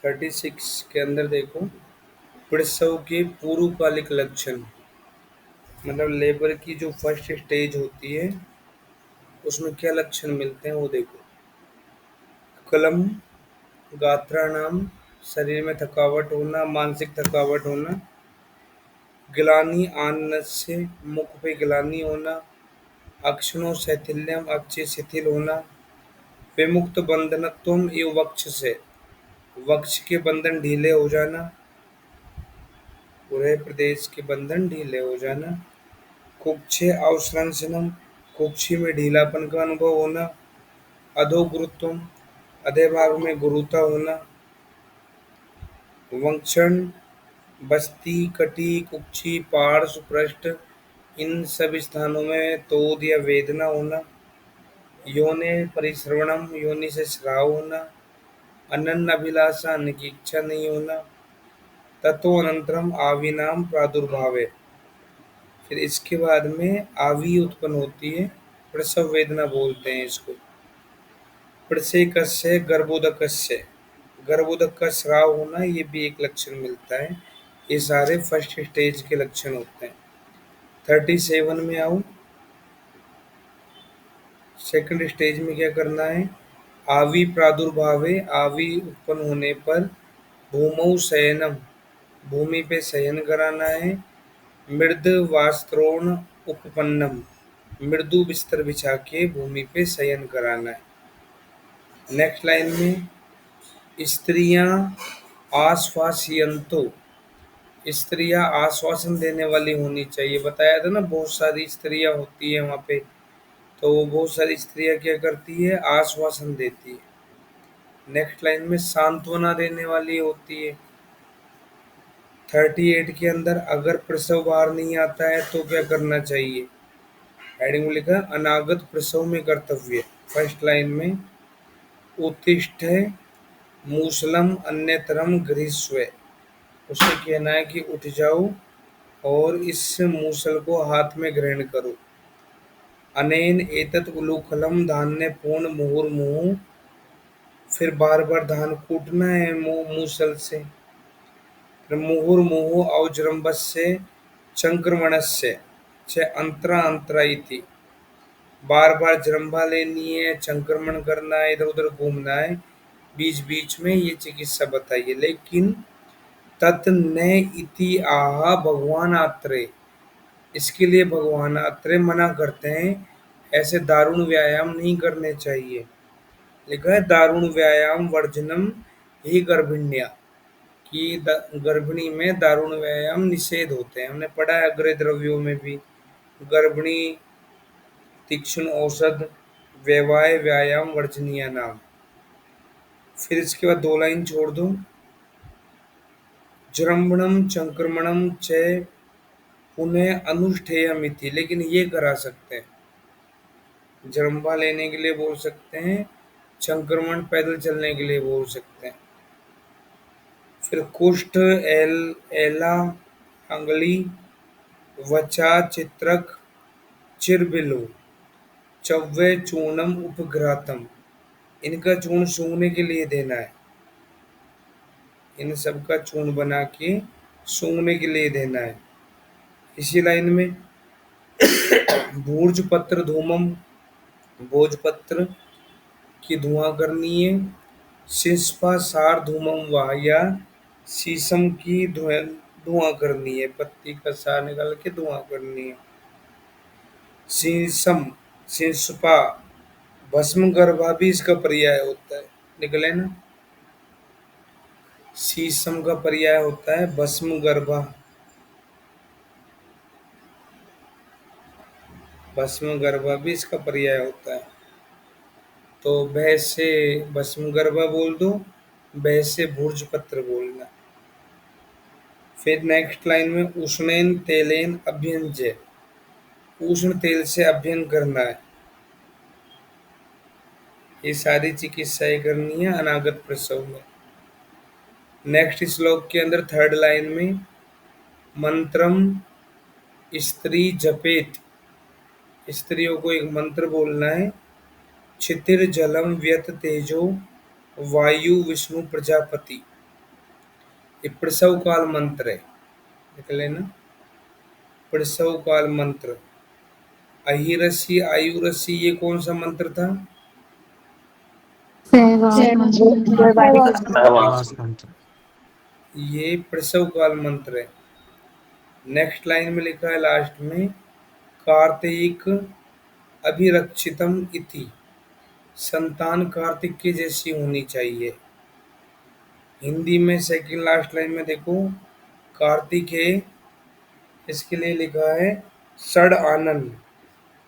36 के अंदर देखो, प्रसव के पूर्वकालिक लक्षण। मतलब लेबर की जो फर्स्ट स्टेज होती है उसमें क्या लक्षण मिलते हैं वो देखो। कलम, गात्राणाम, शरीर में थकावट होना, मानसिक थकावट होना। गिलानी आनन से, मुख पे गिलानी होना। अक्षणों शैथिल्यम, अक्षि शिथिल होना। विमुक्त बंधनत्वम एवं वक्ष से, वक्ष के बंधन ढीले हो जाना। पूरे प्रदेश के बंधन ढीले हो जाना। कुक्षे अवसंसनम, कुक्षी में ढीलापन का अनुभव होना। अधोगुरुत्वम, अधे भाग में गुरुता होना। वंक्षण, बस्ती, कटी, कुक्षी, पार्श्व, पृष्ठ, इन सब स्थानों में तोद या वेदना होना। योनि परिश्रवणम, योनि से स्राव होना। अनन्य अभिलाषा, अन्न की इच्छा नहीं होना। ततो अनंतरम आविनाम प्रादुर्भावे, फिर इसके बाद में आवी उत्पन्न होती है। प्रसव वेदना बोलते हैं इसको। प्रसेकस्य, गर्भोदकस्य, गर्भोदक का स्राव होना, ये भी एक लक्षण मिलता है। ये सारे फर्स्ट स्टेज के लक्षण होते हैं। 37 में आओ। सेकंड स्टेज में क्या करना है। आवी प्रादुर्भावे, आवी उत्पन्न होने पर भूमौ शयनम, भूमि पे शयन कराना है। मृद वास्त्रोण उपपन्नम, मृदु बिस्तर बिछा के भूमि पे शयन कराना है। नेक्स्ट लाइन में, स्त्रियां आश्वासयंतो, स्त्रियां आश्वासन देने वाली होनी चाहिए। बताया था ना बहुत सारी स्त्रियां होती है वहाँ पे, तो वो बहुत सारी स्त्रियां क्या करती है, आश्वासन देती है। नेक्स्ट लाइन में सांत्वना देने वाली होती है। 38 के अंदर, अगर प्रसव बाहर नहीं आता है तो क्या करना चाहिए। हेडिंग में लिखा अनागत प्रसव में कर्तव्य। फर्स्ट लाइन में, उत्तिष्ठ मूसलम अन्यतरम गृहीस्व, उसे कहना है कि उठ जाओ और इस मूसल को हाथ में ग्रहण करो। अनेन एतत् उलूखलम, धान्य पूर्ण मुहुर्मुहु, फिर बार बार धान कूटना है मूसल से। फिर मुहुर्मुहु औजृम्भस्य चंक्रमणस्य च अंतरा अंतरा इति, बार बार जृंभा लेनी है, संक्रमण करना है, इधर उधर घूमना है बीच बीच में, ये चिकित्सा बताइए। लेकिन तत् न इति आह भगवान आत्रे, इसके लिए भगवान आत्रे मना करते हैं। ऐसे दारुण व्यायाम नहीं करने चाहिए। लिखा है दारुण व्यायाम वर्जनम ही गर्भिण्या, कि गर्भिणी में दारुण व्यायाम निषेध होते हैं। हमने पढ़ा है अग्रय द्रव्यों में भी, गर्भिणी तीक्ष्ण औषध व्यवाय व्यायाम वर्जनीय नाम। फिर इसके बाद दो लाइन छोड़ दो। जृंभणम संक्रमणम च पुनः अनुष्ठेयमिति, लेकिन ये करा सकते हैं। जृंभा लेने के लिए बोल सकते हैं, संक्रमण पैदल चलने के लिए बोल सकते हैं। फिर कुष्ठ, एला, अंगली, वचा, चित्रक, चिरबिलो, चव्वे चूर्णम उपघ्रातम, इनका चूर्ण सूंघने के लिए देना है। इन सब का चूर्ण बना के सूंघने के लिए देना है। इसी लाइन में, भूर्जपत्र धूमम, भोजपत्र की धुआं करनी है। शिष्पा सार धूमम वाह, या शीशम की धुआं करनी है, पत्ती का सार निकाल के धुआं करनी है। शीशम, शिष्पा, भस्म गर्भा भी इसका पर्याय होता है, निकले ना। शीशम का पर्याय होता है भस्म गर्भा, भस्म गर्भा भी इसका पर्याय होता है। तो भय से भस्म गर्भा बोल दो, भय से भूर्ज पत्र बोलना। फिर नेक्स्ट लाइन में, उष्णेन तेलेन अभ्यंज्य, उष्ण तेल से अभ्यंग करना है। ये सारी चिकित्साएं करनी है अनागत प्रसव में। नेक्स्ट श्लोक के अंदर थर्ड लाइन में, मंत्रम स्त्री जपेत, स्त्रियों को एक मंत्र बोलना है। क्षितिर जलम व्यत तेजो वायु विष्णु प्रजापति, ये प्रसव काल मंत्र है, देख लेना। प्रसव काल मंत्र। अहिरसी आयुरसी, ये कौन सा मंत्र था? सहवास मंत्र। ये प्रसव काल मंत्र है। नेक्स्ट लाइन में लिखा है लास्ट में, कार्तिक अभिरक्षितम इति, संतान कार्तिक की जैसी होनी चाहिए। हिंदी में सेकंड लास्ट लाइन में देखो, कार्तिक है, इसके लिए लिखा है षड आनंद,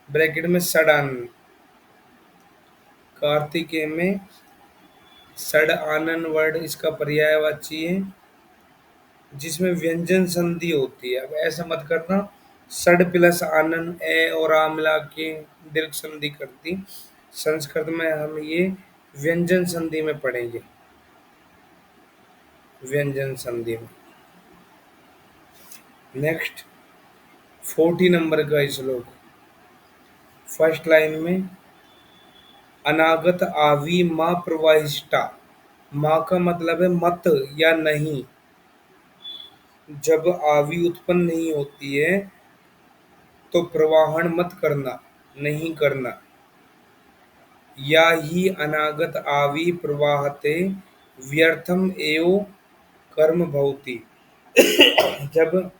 ब्रैकेट में षड आनंद। कार्तिकेय में षड आनंद वर्ड इसका पर्यायवाची है, जिसमें व्यंजन संधि होती है। अब ऐसा मत करना षड प्लस आनंद ए और आ मिला के दीर्घ संधि करती। संस्कृत में हम ये व्यंजन संधि में पढ़ेंगे, व्यंजन संधि में। नेक्स्ट 40 नंबर का श्लोक। फर्स्ट लाइन में, अनागत आवी माँ प्रवाहिष्टा। माँ का मतलब है मत या नहीं। जब आवी उत्पन्न नहीं होती है तो प्रवाहन मत करना, नहीं करना। या ही अनागत आवी प्रवाहते व्यर्थम एव कर्म भवति। जब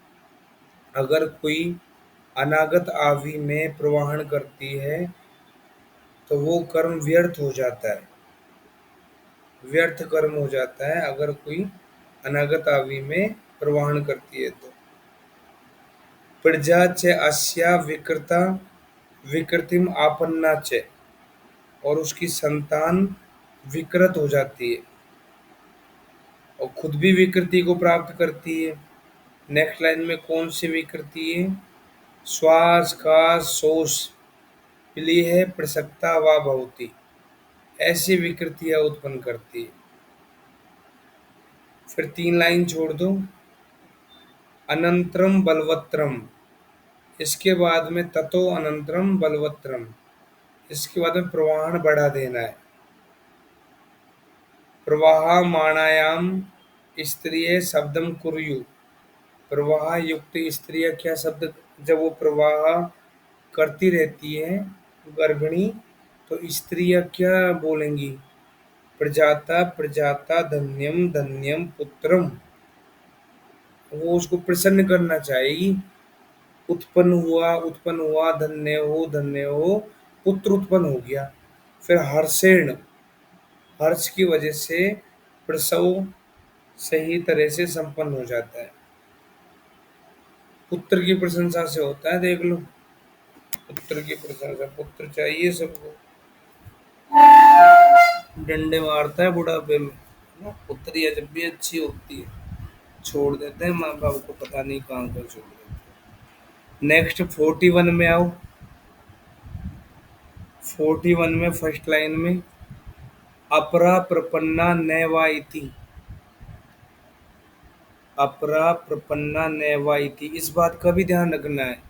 अगर कोई अनागत आवी में प्रवाहन करती है तो वो कर्म व्यर्थ हो जाता है, व्यर्थ कर्म हो जाता है अगर कोई अनागत आवी में प्रवाहन करती है तो। प्रजा च अस्या विकृता विकृतिम आपन्ना च, और उसकी संतान विकृत हो जाती है और खुद भी विकृति को प्राप्त करती है। नेक्स्ट लाइन में कौन सी विकृति है? श्वास का शोष प्लीह प्रसक्ता व भवती, ऐसी विकृतियां उत्पन्न करती है। फिर 3 लाइन छोड़ दो, अनंतरम बलवत्रम, इसके बाद में ततो अनंतरम बलवत्रम, इसके बाद में प्रवाहन बढ़ा देना है। प्रवाहमाणायाम स्त्रिय शब्दम कुर्यु, प्रवाह युक्त स्त्रियां क्या शब्द, जब वो प्रवाह करती रहती है गर्भिणी तो स्त्रियां क्या बोलेंगी? प्रजाता प्रजाता धन्यम धन्यम पुत्रम, वो उसको प्रसन्न करना चाहेगी। उत्पन्न हुआ, धन्य हो, पुत्र उत्पन्न हो गया। फिर हर्षेण, हर्ष की वजह से प्रसव सही तरह से संपन्न हो जाता है। पुत्र की प्रशंसा से होता है, देख लो, पुत्र की प्रशंसा, पुत्र चाहिए सबको, डंडे मारता है बुढ़ापे में ना। पुत्रिया जब भी अच्छी होती है छोड़ देते हैं माँ बाप को, पता नहीं कहाँ पर छोड़ देते हैं। नेक्स्ट 41 में आओ। 41 में फर्स्ट लाइन में, अपरा प्रपन्ना नैवा इति, अपरा प्रपन्ना नैवा इति, इस बात का भी ध्यान रखना है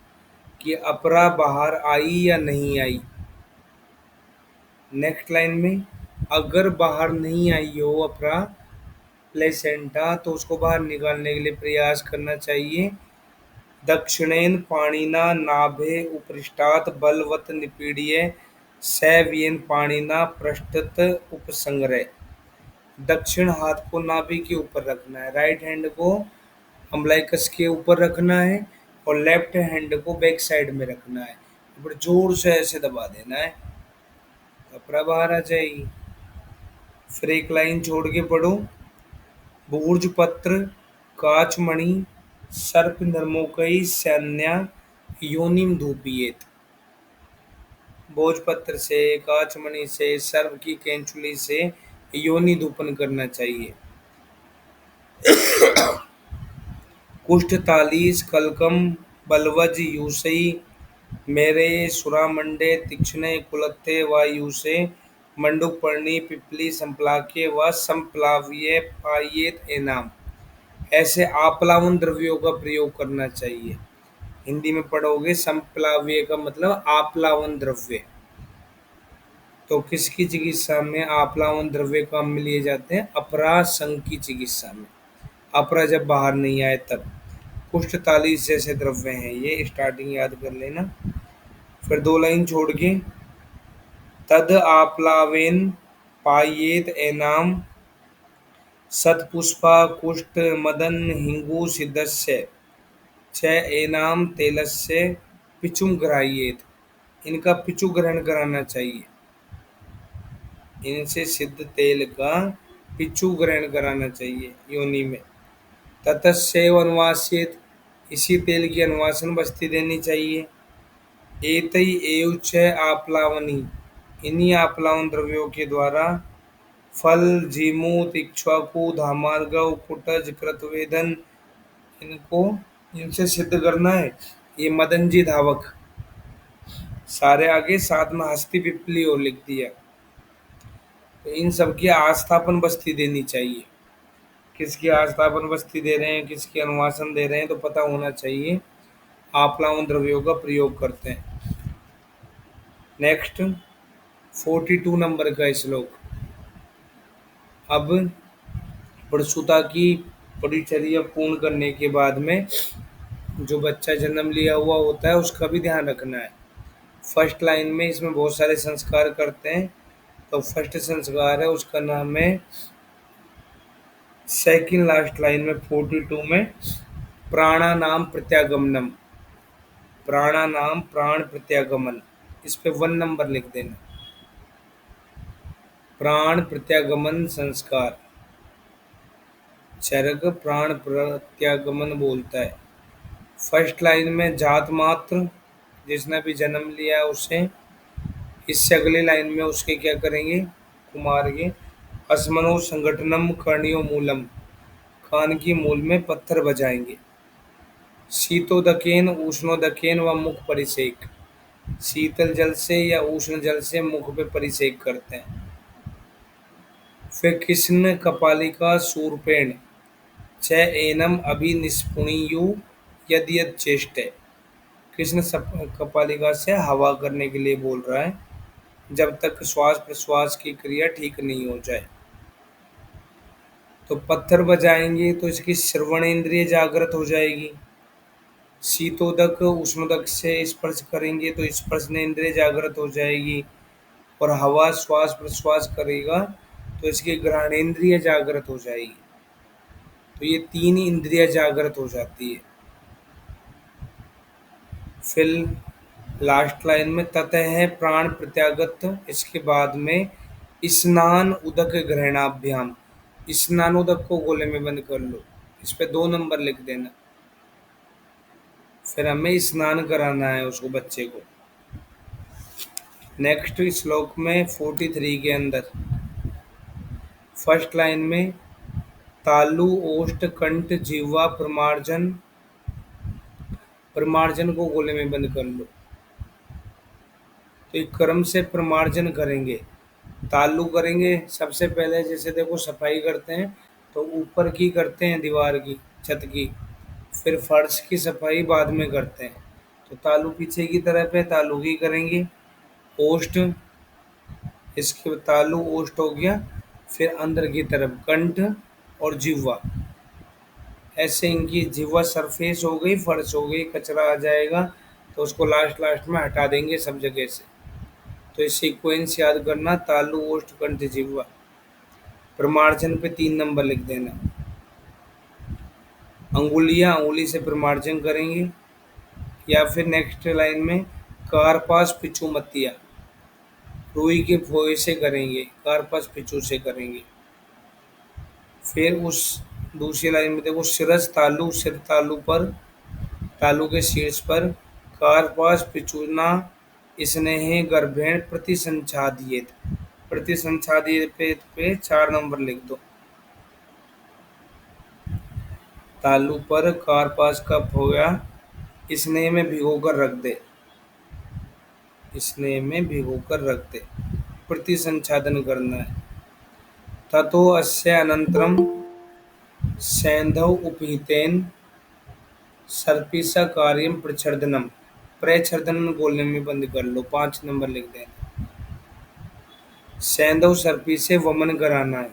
कि अपरा बाहर आई या नहीं आई। नेक्स्ट लाइन में, अगर बाहर नहीं आई हो अपरा प्लेसेंटा तो उसको बाहर निकालने के लिए प्रयास करना चाहिए। दक्षिणेन पाणिना नाभे उपरिष्टात् बलवत् निपीड्य सव्येन पाणिना पृष्ठत उपसंग्रह। दक्षिण हाथ को नाभि के ऊपर रखना है, राइट हैंड को अम्बलाइकस के ऊपर रखना है और लेफ्ट हैंड को बैक साइड में रखना है। ऊपर जोर से ऐसे दबा देना है, कपड़ा बाहर आ जाएगी। फिर एक लाइन छोड़ के पढ़ो, भूर्ज पत्र काचमणि सर्प नर्मोकई सैन्या योनिम धूपियेत। भोजपत्र से, काचमणि से, सर्प की केंचुली से योनि धूपन करना चाहिए। कुष्ठ तालीस कलकम बलवज यूसई मेरे सुरामंडे तीक्ष्णे कुलत्ते व यूसे मंडुक पर्णी पिपली संप्लाके व संप्लाव्य पायेत एनाम, ऐसे आप्लावन द्रव्यों का प्रयोग करना चाहिए। हिंदी में पढ़ोगे संप्लाव्य का मतलब आप्लावन द्रव्य। तो किसकी चिकित्सा में आप्लावन द्रव्य काम में लिए जाते हैं? अपरासंग की चिकित्सा में। अपरा जब बाहर नहीं आए तब। कुष्ठ 40 जैसे द्रव्य हैं, ये स्टार्टिंग याद कर लेना। फिर 2 लाइन छोड़ के, तद आप्लावेन पायेत एनाम सत्पुष्पा कुष्ठ मदन हिंगू सिद्धस्य छ एनाम तेलस्य पिचुम ग्राह्येत। इनका पिचु ग्रहण कराना चाहिए, इनसे सिद्ध तेल का पिचु ग्रहण कराना चाहिए योनि में। ततस्यैव अनुवास्येत, इसी तेल की अनुवासन बस्ती देनी चाहिए। एतै एव च आप्लावनी, इन्हीं आप्लावन द्रव्यों के द्वारा फल जीमूत इक्ष्वाकु धामार्गव कुटज कृतवेदन, इनको इनसे सिद्ध करना है। ये मदन जी धावक सारे आगे साथ में हस्ती पिपली और लिख दिया। तो इन सबकी आस्थापन बस्ती देनी चाहिए। किसकी आस्थापन बस्ती दे रहे हैं, किसकी अनुवासन दे रहे हैं, तो पता होना चाहिए। आप्लावन द्रव्यों का प्रयोग करते हैं। नेक्स्ट 42 नंबर का श्लोक। अब प्रसूता की परिचर्या पूर्ण करने के बाद में जो बच्चा जन्म लिया हुआ होता है उसका भी ध्यान रखना है। फर्स्ट लाइन में इसमें बहुत सारे संस्कार करते हैं। तो फर्स्ट संस्कार है, उसका नाम है, सेकंड लास्ट लाइन में 42 में, प्राणानाम प्रत्यागमनम। प्राणानाम प्राण प्रत्यागमन, इस पे 1 नंबर लिख देना। प्राण प्रत्यागमन संस्कार, चरक प्राण प्रत्यागमन बोलता है। फर्स्ट लाइन में जात मात्र, जिसने भी जन्म लिया है उसे। इससे अगली लाइन में उसके क्या करेंगे, कुमार के, अस्मनो संगठनम कर्णियो मूलम, कान की मूल में पत्थर बजाएंगे। शीतोदकेन उष्णोदकेन व मुख परिसेक, शीतल जल से या उष्ण जल से मुख पे परिसेक करते हैं। फिर कृष्ण कपालिका सूर्पेण च एनम अभिनिष्पुणीयु यद यद चेष्ट। कृष्ण कपालिका से हवा करने के लिए बोल रहा है, जब तक श्वास प्रश्वास की क्रिया ठीक नहीं हो जाए। तो पत्थर बजाएंगे तो इसकी श्रवण इंद्रिय जागृत हो जाएगी। शीतोदक उष्णोदक से स्पर्श करेंगे तो स्पर्श इंद्रिय जागृत हो जाएगी। और हवा श्वास प्रश्वास करेगा तो इसकी घ्राणेन्द्रिय जागृत हो जाएगी। तो ये 3 इंद्रिय जागृत हो जाती है। फिर लास्ट लाइन में ततः है प्राण प्रत्यागत, इसके बाद में स्नान उदक ग्रहणाभ्याम, स्नान उदक को गोले में बंद कर लो, इस पे 2 नंबर लिख देना। फिर हमें स्नान कराना है उसको, बच्चे को। नेक्स्ट श्लोक में 43 के अंदर फर्स्ट लाइन में तालु ओष्ठ कंठ जीवा प्रमार्जन, प्रमार्जन को गोले में बंद कर लो। तो एक क्रम से प्रमार्जन करेंगे। तालु करेंगे सबसे पहले, जैसे देखो सफाई करते हैं तो ऊपर की करते हैं, दीवार की, छत की। फिर फर्श की सफाई बाद में करते हैं। तो तालु पीछे की तरफ है, तालु की करेंगे। ओष्ठ, इसके तालु ओष्ठ हो गया। फिर अंदर की तरफ कंठ और जिह्वा, ऐसे इनकी जिह्वा सरफेस हो गई, फर्श हो गई, कचरा आ जाएगा तो उसको लास्ट लास्ट में हटा देंगे सब जगह से। तो इस सीक्वेंस याद करना, तालु ओष्ठ कंठ जिह्वा। प्रमार्जन पे 3 नंबर लिख देना। अंगुलियां, अंगुली से प्रमार्जन करेंगे। या फिर नेक्स्ट लाइन में कारपास पिचू मतिया, रुई के फोए से करेंगे, कारपास पिचू से करेंगे। फिर उस दूसरी लाइन में देखो शिरस तालु, सिर तालु पर, तालु के शीर्ष पर, कारपास पिचूना स्नेह गर्भेण प्रतिसंचादियेत, प्रतिसंचादियेत पे 4 नंबर लिख दो। तालु पर कारपास का फोया स्नेह में भिगोकर रख दे, स्नेह में भिगोकर रख दे, प्रतिसंचादन करना है। ततो अस्य अनंतरम सैंधव उपहितेन सर्पिसा कार्यम प्रच्छर्दनम, प्रच्छर्दन बोलने में बंद कर लो, 5 नंबर लिख देना। सैंधव सर्पी से वमन कराना है।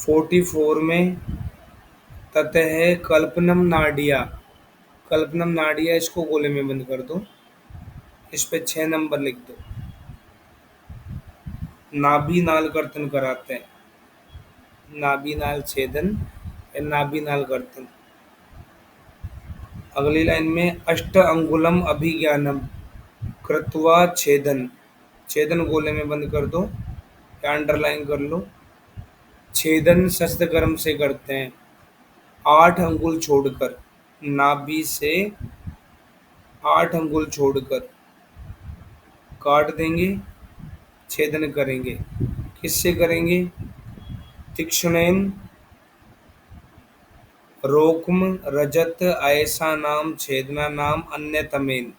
44 में ततः कल्पनम नाडिया, कल्पनम नाडिया इसको गोले में बंद कर दो, इस पे 6 नंबर लिख दो। नाभि नाल कर्तन कराते हैं, नाभि नाल छेदन या नाभि नाल कर्तन। अगली लाइन में अष्ट अंगुलम अभिज्ञानम कृत्वा छेदन, छेदन गोले में बंद कर दो या अंडरलाइन कर लो। छेदन शस्त्र कर्म से करते हैं, 8 अंगुल छोड़कर, नाभि से 8 अंगुल छोड़कर काट देंगे, छेदन करेंगे। किससे करेंगे? तीक्ष्णेन रोक्म रजत ऐसा नाम छेदना नाम अन्यतमेन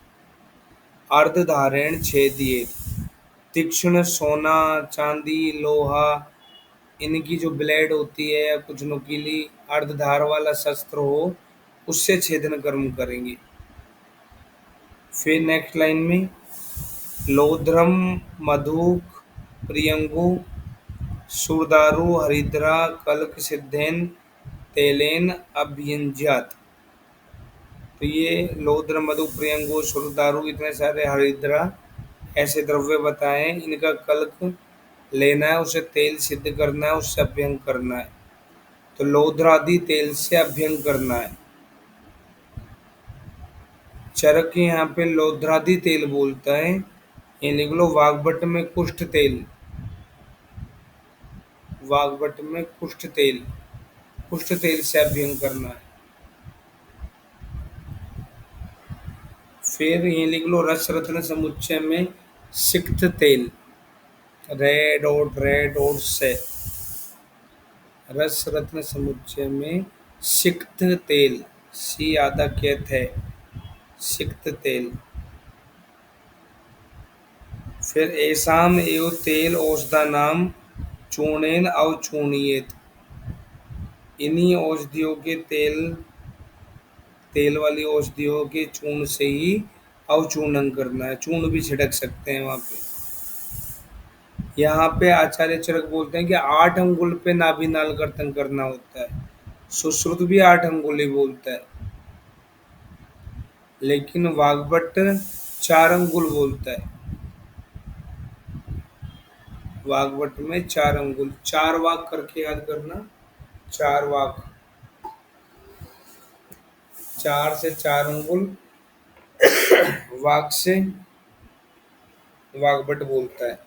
अर्धधारेण छेदिए। तीक्ष्ण सोना, चांदी, लोहा, इनकी जो ब्लेड होती है या कुछ नुकीली अर्धधार वाला शस्त्र हो, उससे छेदन कर्म करेंगे। फिर नेक्स्ट लाइन में लोध्रम मधुक प्रियंगु सुरदारु हरिद्रा कल्क सिद्धेन तेलेन अभियंज्यात। तो ये लोध्र मधु प्रियंगु सुरदारु इतने सारे हरिद्रा ऐसे द्रव्य बताए हैं, इनका कल्क लेना है, उसे तेल सिद्ध करना है, उससे अभ्यंग करना है। तो लोध्रादि तेल से अभ्यंग करना है। चरक यहाँ पे लोध्रादि तेल बोलता है, ये लिख लो वाग्भट में कुष्ठ तेल, वाग्भट में कुष्ठ तेल, कुष्ठ तेल से अभ्यंग करना है। फिर ये लिख लो रस रत्न समुच्चय में सिक्त तेल, रेड और से, रस रत्न समुच्चय में सिक्त तेल, सी आधा कहत है, सिक्त तेल। फिर ऐसाम एव तेल औषधा नाम चूर्णेन अवचूर्णीयेत, इन्हीं औषधियों के तेल, तेल वाली औषधियों के चूर्ण से ही अवचूर्णन करना है। चूर्ण भी छिड़क सकते हैं वहां पे। यहाँ पे आचार्य चरक बोलते हैं कि 8 अंगुल पे नाभि नाल कर्तन करना होता है। सुश्रुत भी 8 अंगुल ही बोलता है, लेकिन वाग्भट 4 अंगुल बोलता है। वाग्भट में 4 अंगुल, 4 वाक करके याद करना, 4 वाक, 4 से 4 अंगुल वाक से वाग्भट बोलता है,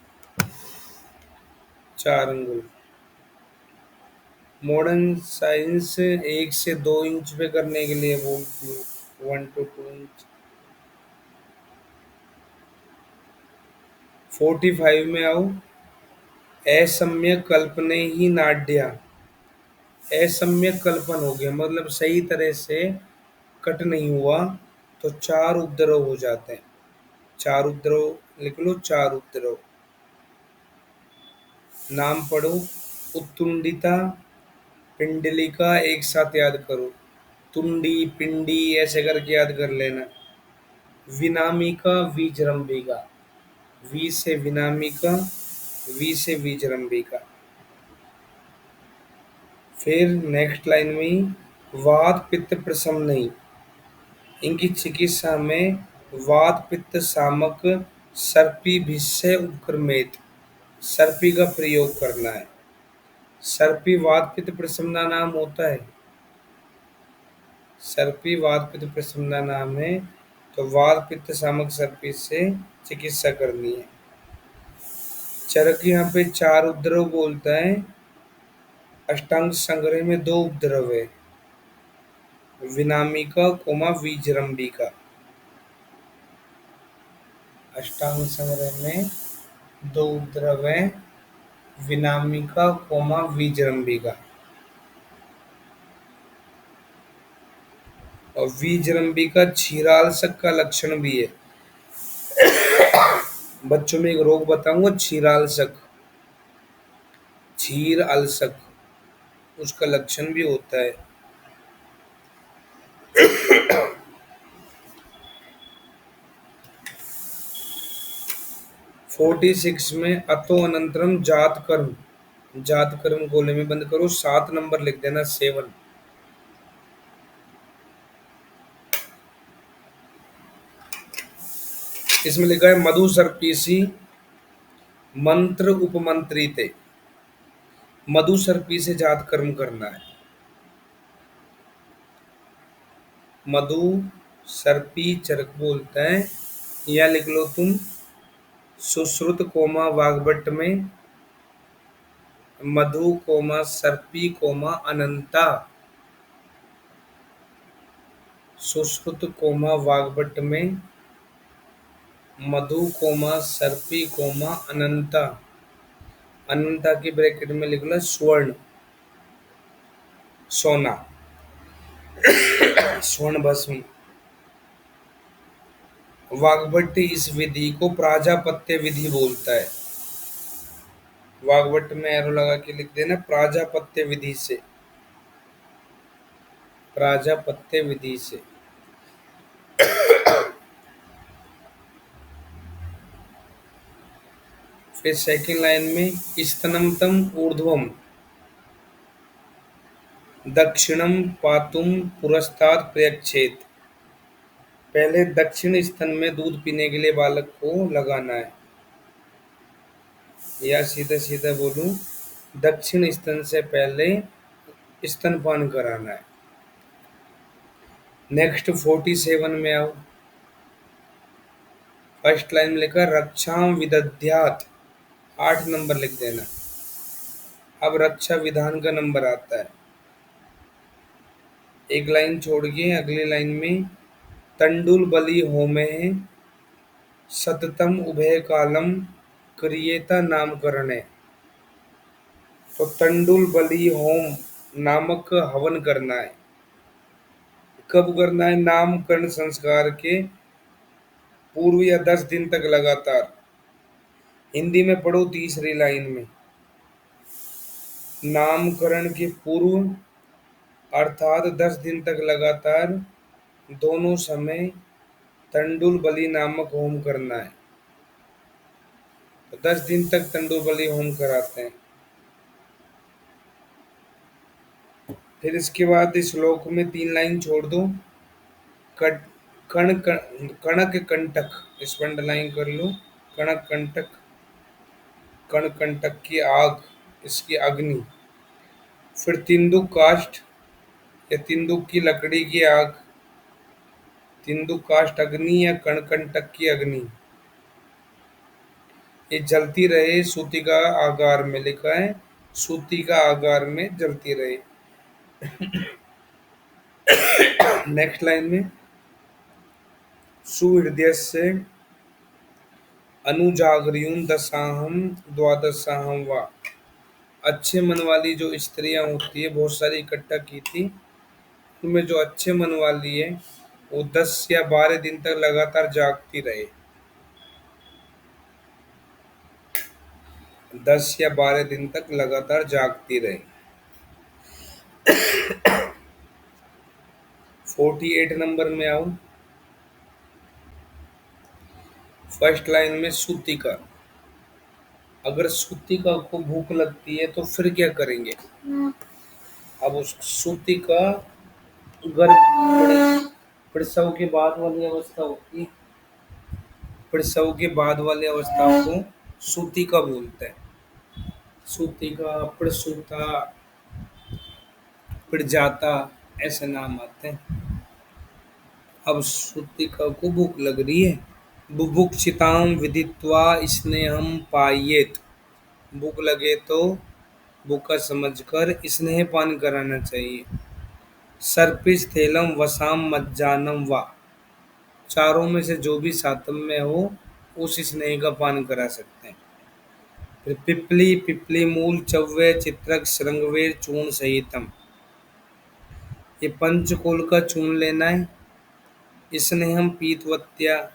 4 अंगुल। मॉडर्न साइंस 1 से 2 इंच पे करने के लिए बोलती है, 1 to 2 इंच। 45 में आओ, असम्यक कल्पने ही नाड्या, असम्यक कल्पन हो गया मतलब सही तरह से कट नहीं हुआ, तो 4 उपद्रव हो जाते हैं। 4 उपद्रव लिख लो, 4 उपद्रव। नाम पढ़ो, उत्तुंडिता, पिंडलिका, एक साथ याद करो, तुंडी पिंडी ऐसे करके याद कर लेना। विनामिका विजृंभिका, वी से विनामिका, वी से विजृंभिका। फिर नेक्स्ट लाइन में वात पित्त प्रसम नहीं, इनकी चिकित्सा में वात पित्त सामक सर्पी भिस्य उपक्रमेत, सर्पी का प्रयोग करना है। सर्पी वात पित्त प्रसमना नाम होता है, सर्पी वात पित्त प्रसमना नाम है, तो वात पित्त सामक सर्पी से चिकित्सा करनी है। चरक यहाँ पे 4 उपद्रव बोलता है, अष्टांग संग्रह में 2 उपद्रव है, विनामिका कोमा विजृंभिका। अष्टांग संग्रह में 2 उपद्रव है, विनामिका कोमा विजृंभिका। और विजृंभिका क्षीरालसक का लक्षण भी है। बच्चों में एक रोग बताऊंगा, क्षीरालसक, क्षीर अलसक, उसका लक्षण भी होता है। 46 में अतो अनंतरम जात कर्म, जात कर्म गोले में बंद करो, 7 नंबर लिख देना 7। इसमें लिखा है मधु सर्पीसी मंत्र उपमंत्री थे। मधु सर्पी से जात कर्म करना है। मधु सर्पी चरक बोलते हैं। या लिख लो तुम सुश्रुत कोमा वाग्भट में मधु कोमा सर्पी कोमा अनंता। सुश्रुत कोमा वाग्भट में मधु कोमा सर्पी कोमा अनंता। अनंता की ब्रैकेट में लिख लो स्वर्ण सोना स्वर्ण भस्म। वाग्भट इस विधि को प्राजापत्य विधि बोलता है। वाग्भट में एरो लगा के लिख देना प्राजापत्य विधि से। प्राजापत्य विधि से। फिर सेकंड लाइन में स्तनमतम ऊर्ध्वम दक्षिणम पातुम पुरस्ताद प्रयच्छेद। पहले दक्षिण स्तन में दूध पीने के लिए बालक को लगाना है। या सीधा सीधा बोलूं दक्षिण स्तन से पहले स्तनपान कराना है। नेक्स्ट 47 में आओ। फर्स्ट लाइन में लिखा रक्षाम विदध्यात, 8 नंबर लिख देना। अब रक्षा विधान का नंबर आता है। एक लाइन छोड़ के अगली लाइन में तंडुल बलि होमे सततम उभय कालम क्रियेता नामकरण है। तो तंडुल बलि होम नामक हवन करना है। कब करना है? नामकरण संस्कार के पूर्व या 10 दिन तक लगातार। हिंदी में पढ़ो तीसरी लाइन में। नामकरण के पूर्व अर्थात 10 दिन तक लगातार दोनों समय तंडुल बलि नामक होम करना है। तो 10 दिन तक तंडुल बलि होम कराते हैं। फिर इसके बाद इस श्लोक में 3 लाइन छोड़ दो। कण कणक कंटक, इस पर अंडरलाइन कर लो। कणक कंटक, कण कंटक की आग, इसकी अग्नि। फिर तिंदुक काष्ठ या तिंदुक की लकड़ी की आग, तिंदुक काष्ठ अग्नि या कण कंटक की अग्नि, ये जलती रहे सूती का आकार में। लिखा है सूती का आकार में जलती रहे। नेक्स्ट लाइन में सुहृदय से अनुजागर्यून दशाहम द्वादशाहम वा। अच्छे मन वाली जो स्त्रियां होती है, बहुत सारी इकट्ठा की थी, उनमें जो अच्छे मन वाली है वो 10 या 12 दिन तक लगातार जागती रहे। 10 या 12 दिन तक लगातार जागती रहे। 48 नंबर में आओ। फर्स्ट लाइन में सूतिका। अगर सूतिका को भूख लगती है तो फिर क्या करेंगे? अब उस सूतिका गर्भ प्रसव के बाद वाली अवस्था होती है। प्रसव के बाद वाली अवस्था को सूतिका बोलते हैं। सूतिका, प्रसूता, प्रजाता, ऐसे नाम आते हैं। अब सूतिका को भूख लग रही है। बुभुक्षिताम विदित्वा स्नेहम पायेत। भूख लगे तो भूखा समझकर स्नेह पान कराना चाहिए। सर्पिस थेलम वसाम मज्जानम वा। चारों में से जो भी सातम में हो उस स्नेह का पान करा सकते हैं। फिर पिपली, पिपली मूल, चव्य, चित्रक, श्रृंगवेर चूर्ण सहितम, ये पंचकोल का चूर्ण लेना है। स्नेहम पीतवत्या,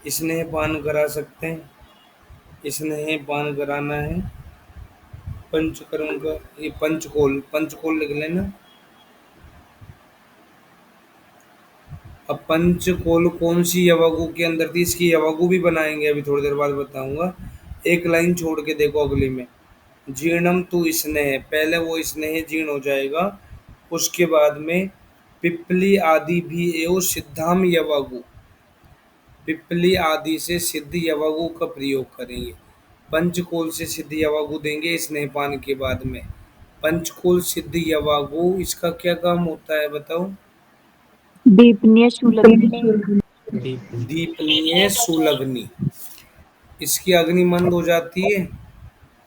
स्नेह पान करा सकते हैं। स्नेह पान कराना है पंचकर्म का। ये पंचकोल, पंचकोल लिख लेना। अब पंचकोल कौन सी यवागु के अंदर थी? इसकी यवागु भी बनाएंगे, अभी थोड़ी देर बाद बताऊंगा। एक लाइन छोड़ के देखो अगली में जीर्णम तु स्नेह, पहले वो स्नेह जीर्ण हो जाएगा। उसके बाद में पिप्पली आदि भी एवं सिद्धाम यवगु, पिप्पली आदि से सिद्ध यवगु का प्रयोग करेंगे। पंचकोल से सिद्ध यवागु देंगे स्नेहपान के बाद में। पंचकोल सिद्ध यवागु, इसका क्या काम होता है बताओ? दीपनीय सुलग्नि। दीपनीय सुलग्नि। इसकी अग्नि मंद हो जाती है,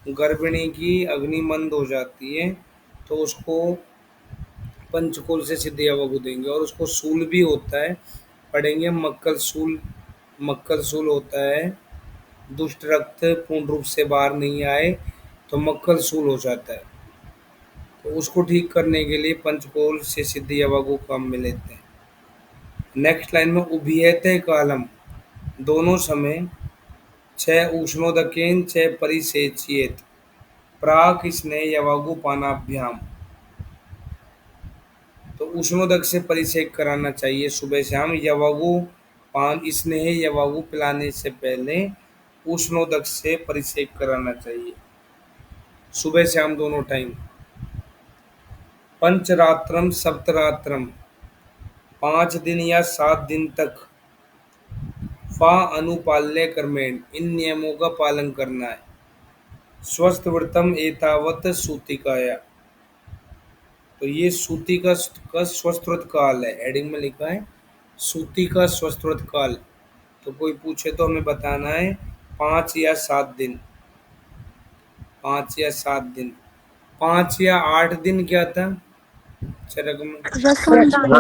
गर्भिणी की अग्नि मंद हो जाती है, तो उसको पंचकोल से सिद्ध यवागु देंगे। और उसको सूल भी होता है, पढ़ेंगे मक्कल सूल। मक्कल सूल होता है, दुष्ट रक्त पूर्ण रूप से बाहर नहीं आए तो मक्खल सूल हो जाता है, तो उसको ठीक करने के लिए पंचकोल से सिद्ध यवागु काम में लेते हैं। नेक्स्ट लाइन में उभयते कालम, दोनों समय, छह उष्णोदकेन छह परिसेचियेत प्राक स्नेह यवागु पानाभ्याम। तो उष्णोदक से परिसेक कराना चाहिए सुबह शाम। यवागु पान स्नेह यवागु पिलाने से पहले उष्णोदक से परिसेक कराना चाहिए, सुबह शाम दोनों टाइम। पंचरात्रम सप्तरात्रम, 5 दिन या 7 दिन तक फा अनुपाल्य क्रमेण, इन नियमों का पालन करना है। स्वस्थ व्रतम एतावत सूतिकाया, तो ये सूती का स्वस्थ व्रत काल है, हेडिंग में लिखा है सूती का स्वस्थ व्रत काल। तो कोई पूछे तो हमें बताना है 5 या 7 दिन, 5 या 7 दिन। 5 या 8 दिन क्या था चरक में? रसांजन।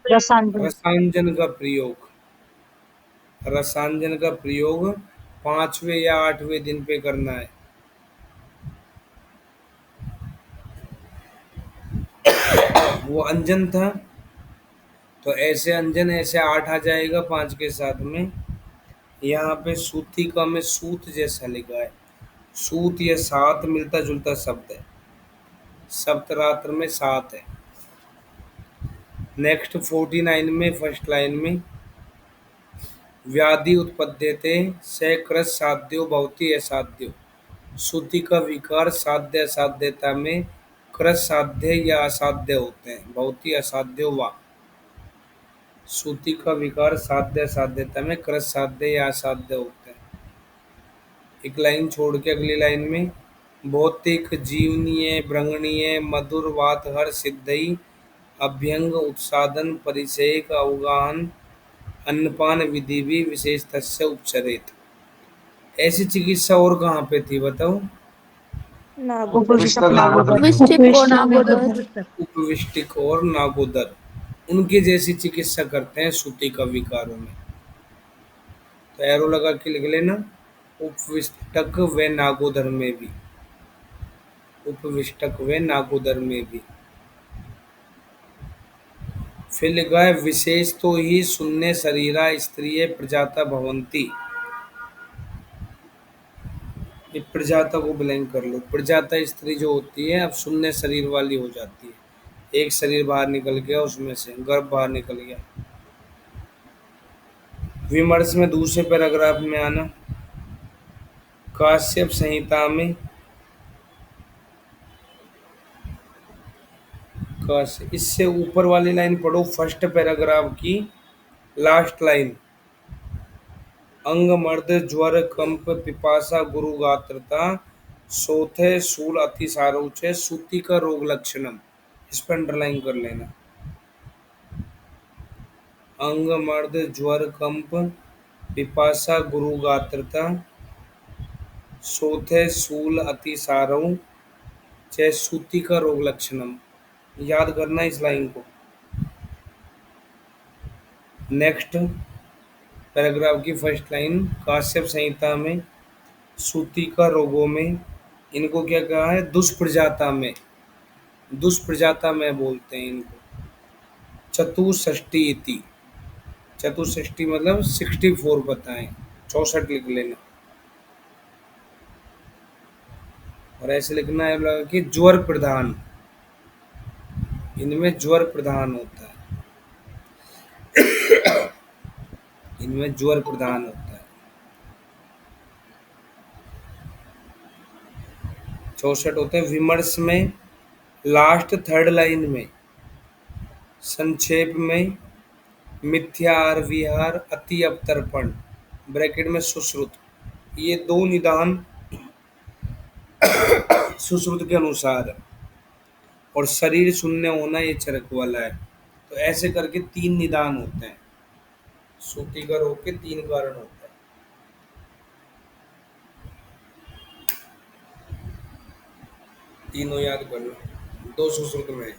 रसांजन। रसांजन का प्रयोग, रसांजन का प्रयोग 5वें या 8वें दिन पे करना है। वो अंजन था, तो ऐसे अंजन ऐसे 8 आ जाएगा 5 के साथ में। यहाँ पे सूती का में सूत जैसा लिखा है, सूत या सात मिलता जुलता शब्द है, सप्तरात्र में 7 है। नेक्स्ट 49 में फर्स्ट लाइन में व्याधि उत्पद्यते स कृत साध्यो भवति असाध्यो, श्रुति का विकार साध्य असाध्यता में कृत साध्य या असाध्य होते हैं, भवति असाध्यो वा। श्रुति का विकार साध्य असाध्यता में कृत साध्य या असाध्य होते हैं। एक लाइन छोड़ के अगली लाइन में भौतिक जीवनीय भ्रंगणीय मधुर वात हर सिद्धि अभ्यंग उत्सादन परिसेक अवगाहन अन्नपान विधि भी विशेषतस्य उपचरित। ऐसी चिकित्सा और कहाँ पे थी बताओ? उपविष्टिक और नागोदर। उपविष्टिक और नागोदर, उनके जैसी चिकित्सा करते हैं सूती का विकारों में। तो एरो लगा के लिख लेना, उपविष्टक व नागोदर में भी, उपविष्टक व नागोदर में भी। फिर लिखा है विशेष तो ही शून्य शरीरा स्त्रिय प्रजाता भवंती। ये प्रजाता को ब्लैंक कर लो, प्रजाता स्त्री जो होती है अब शून्य शरीर वाली हो जाती है, एक शरीर बाहर निकल गया, उसमें से गर्भ बाहर निकल गया। विमर्श में दूसरे पैराग्राफ में आना, काश्यप संहिता में इससे ऊपर वाली लाइन पढ़ो, फर्स्ट पैराग्राफ की लास्ट लाइन। अंग मर्द ज्वर कंप पिपासा गुरु गात्रता सोथे शूल अतिसारोचे सूती का रोग लक्षणम, इस पर अंडरलाइन कर लेना। अंग मर्द ज्वर कंप पिपासा गुरु गात्रता सोथे शूल अतिसारो च सूती का रोग लक्षणम, याद करना इस लाइन को। नेक्स्ट पैराग्राफ की फर्स्ट लाइन, काश्यप संहिता में सूती का रोगों में इनको क्या कहा है? दुष्प्रजाता में, दुष्प्रजाता में बोलते हैं इनको। चतुष्षष्टि इति, चतुष्षष्टि मतलब 64 बताएं, 64 लिख लेना। और ऐसे लिखना है कि ज्वर प्रधान, इनमें ज्वर प्रधान होता है, इनमें ज्वर प्रधान होता है। 64 होते हैं विमर्श में, लास्ट थर्ड लाइन में, संक्षेप में, मिथ्यार विहार, अति अवतर्पण, ब्रैकेट में सुश्रुत। ये दो निदान सुश्रुत के अनुसार है। और शरीर शून्य होना ये चरक वाला है। तो ऐसे करके तीन निदान होते हैं, श्रुतिकर होके तीन कारण होता है। तीनों याद कर लो, दो सुश्रुत में है।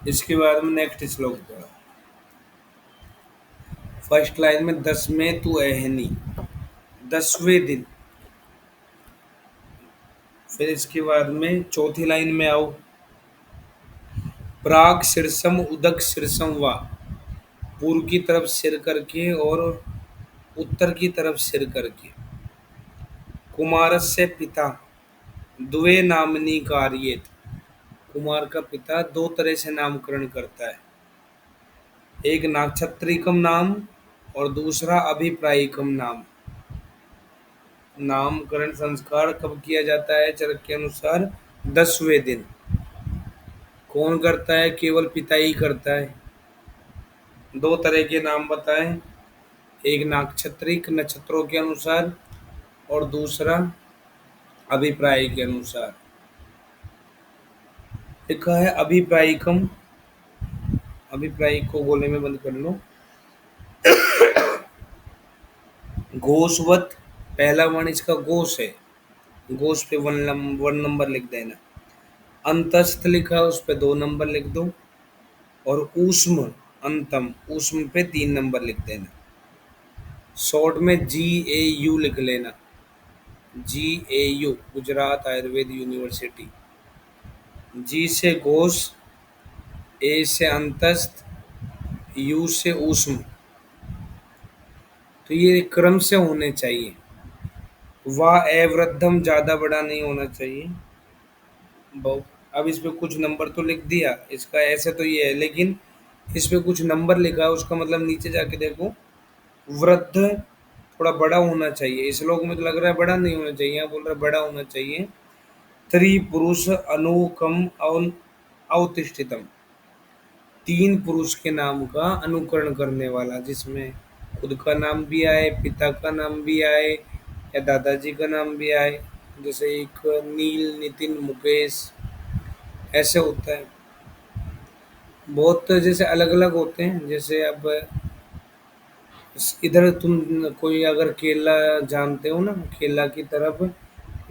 इसके बाद में नेक्स्ट श्लोक का फर्स्ट लाइन में 10 में तू एहनी, 10वें दिन। फिर इसके बाद में चौथी लाइन में आओ, प्राग शीर्षम उदक शीर्षम वा, पूर्व की तरफ सिर करके और उत्तर की तरफ सिर करके। कुमारस्य पिता द्वे नामनी कार्येत, कुमार का पिता दो तरह से नामकरण करता है, एक नाक्षत्रिकम नाम और दूसरा अभिप्रायिकम नाम। नामकरण संस्कार कब किया जाता है चरक के अनुसार? 10वें दिन। कौन करता है? केवल पिता ही करता है। दो तरह के नाम बताएं, एक नाक्षत्रिक नक्षत्रों के अनुसार और दूसरा अभिप्राय के अनुसार। लिखा है अभिप्रायिकम, अभिप्रायिक को गोले में बंद कर लो। घोषवत, पहला वर्ण इसका घोष है, घोष पे वन नंबर लिख देना। अंतस्थ लिखा है उस पे 2 नंबर लिख दो। और ऊष्म अंतम, ऊष्म पे 3 नंबर लिख देना। शॉर्ट में GAU लिख लेना, GAU गुजरात आयुर्वेद यूनिवर्सिटी। जी से घोष, ए से अंतस्थ, यू से ऊष्म। तो ये क्रम से होने चाहिए। वाह अवृद्धम ज्यादा बड़ा नहीं होना चाहिए। अब इस पे कुछ नंबर तो लिख दिया, इसका ऐसे तो ये है, लेकिन इस पे कुछ नंबर लिखा है, उसका मतलब नीचे जाके देखो, वृद्ध थोड़ा बड़ा होना चाहिए। इस श्लोक में तो लग रहा है बड़ा नहीं होना चाहिए, यहाँ बोल रहा है बड़ा होना चाहिए। त्रिपुरुष अनुकम अवतिष्ठितम, 3 पुरुष के नाम का अनुकरण करने वाला, जिसमें खुद का नाम भी आए, पिता का नाम भी आए या दादाजी का नाम भी आए। जैसे एक नील, नितिन, मुकेश, ऐसे होता है। बहुत जैसे अलग अलग होते हैं। जैसे अब इधर तुम कोई अगर केरला जानते हो ना, केरला की तरफ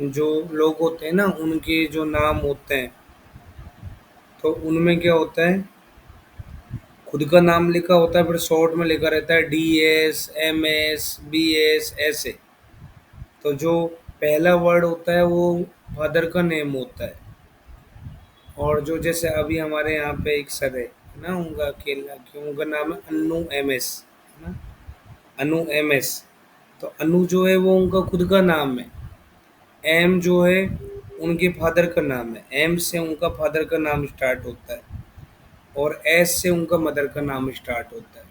जो लोग होते हैं ना, उनके जो नाम होते हैं, तो उनमें क्या होता है, खुद का नाम लिखा होता है, फिर शॉर्ट में लिखा रहता है DS, MS, BS, ऐसे। तो जो पहला वर्ड होता है वो फादर का नेम होता है। और जो जैसे अभी हमारे यहाँ पे एक सर है ना, उनका केरला के, उनका नाम है अनु MS, है ना, अनु MS। तो अनु जो है वो उनका खुद का नाम है। एम जो है उनके फादर का नाम है। एम से उनका फादर का नाम स्टार्ट होता है और एस से उनका मदर का नाम स्टार्ट होता है।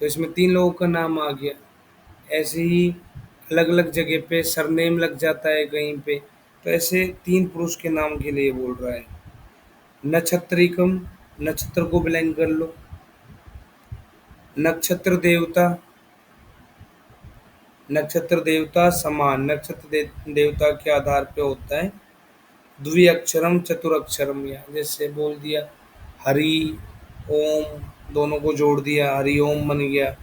तो इसमें 3 लोगों का नाम आ गया। ऐसे ही अलग अलग जगह पे सरनेम लग जाता है कहीं पे। तो ऐसे 3 पुरुष के नाम के लिए बोल रहा है। नक्षत्रिकम, नक्षत्र को ब्लैंक कर लो। नक्षत्र देवता, नक्षत्र देवता समान, नक्षत्र देवता के आधार पे होता है। द्विअक्षरम चतुरक्षरम, या जैसे बोल दिया हरि ओम, दोनों को जोड़ दिया, हरि ओम बन गया।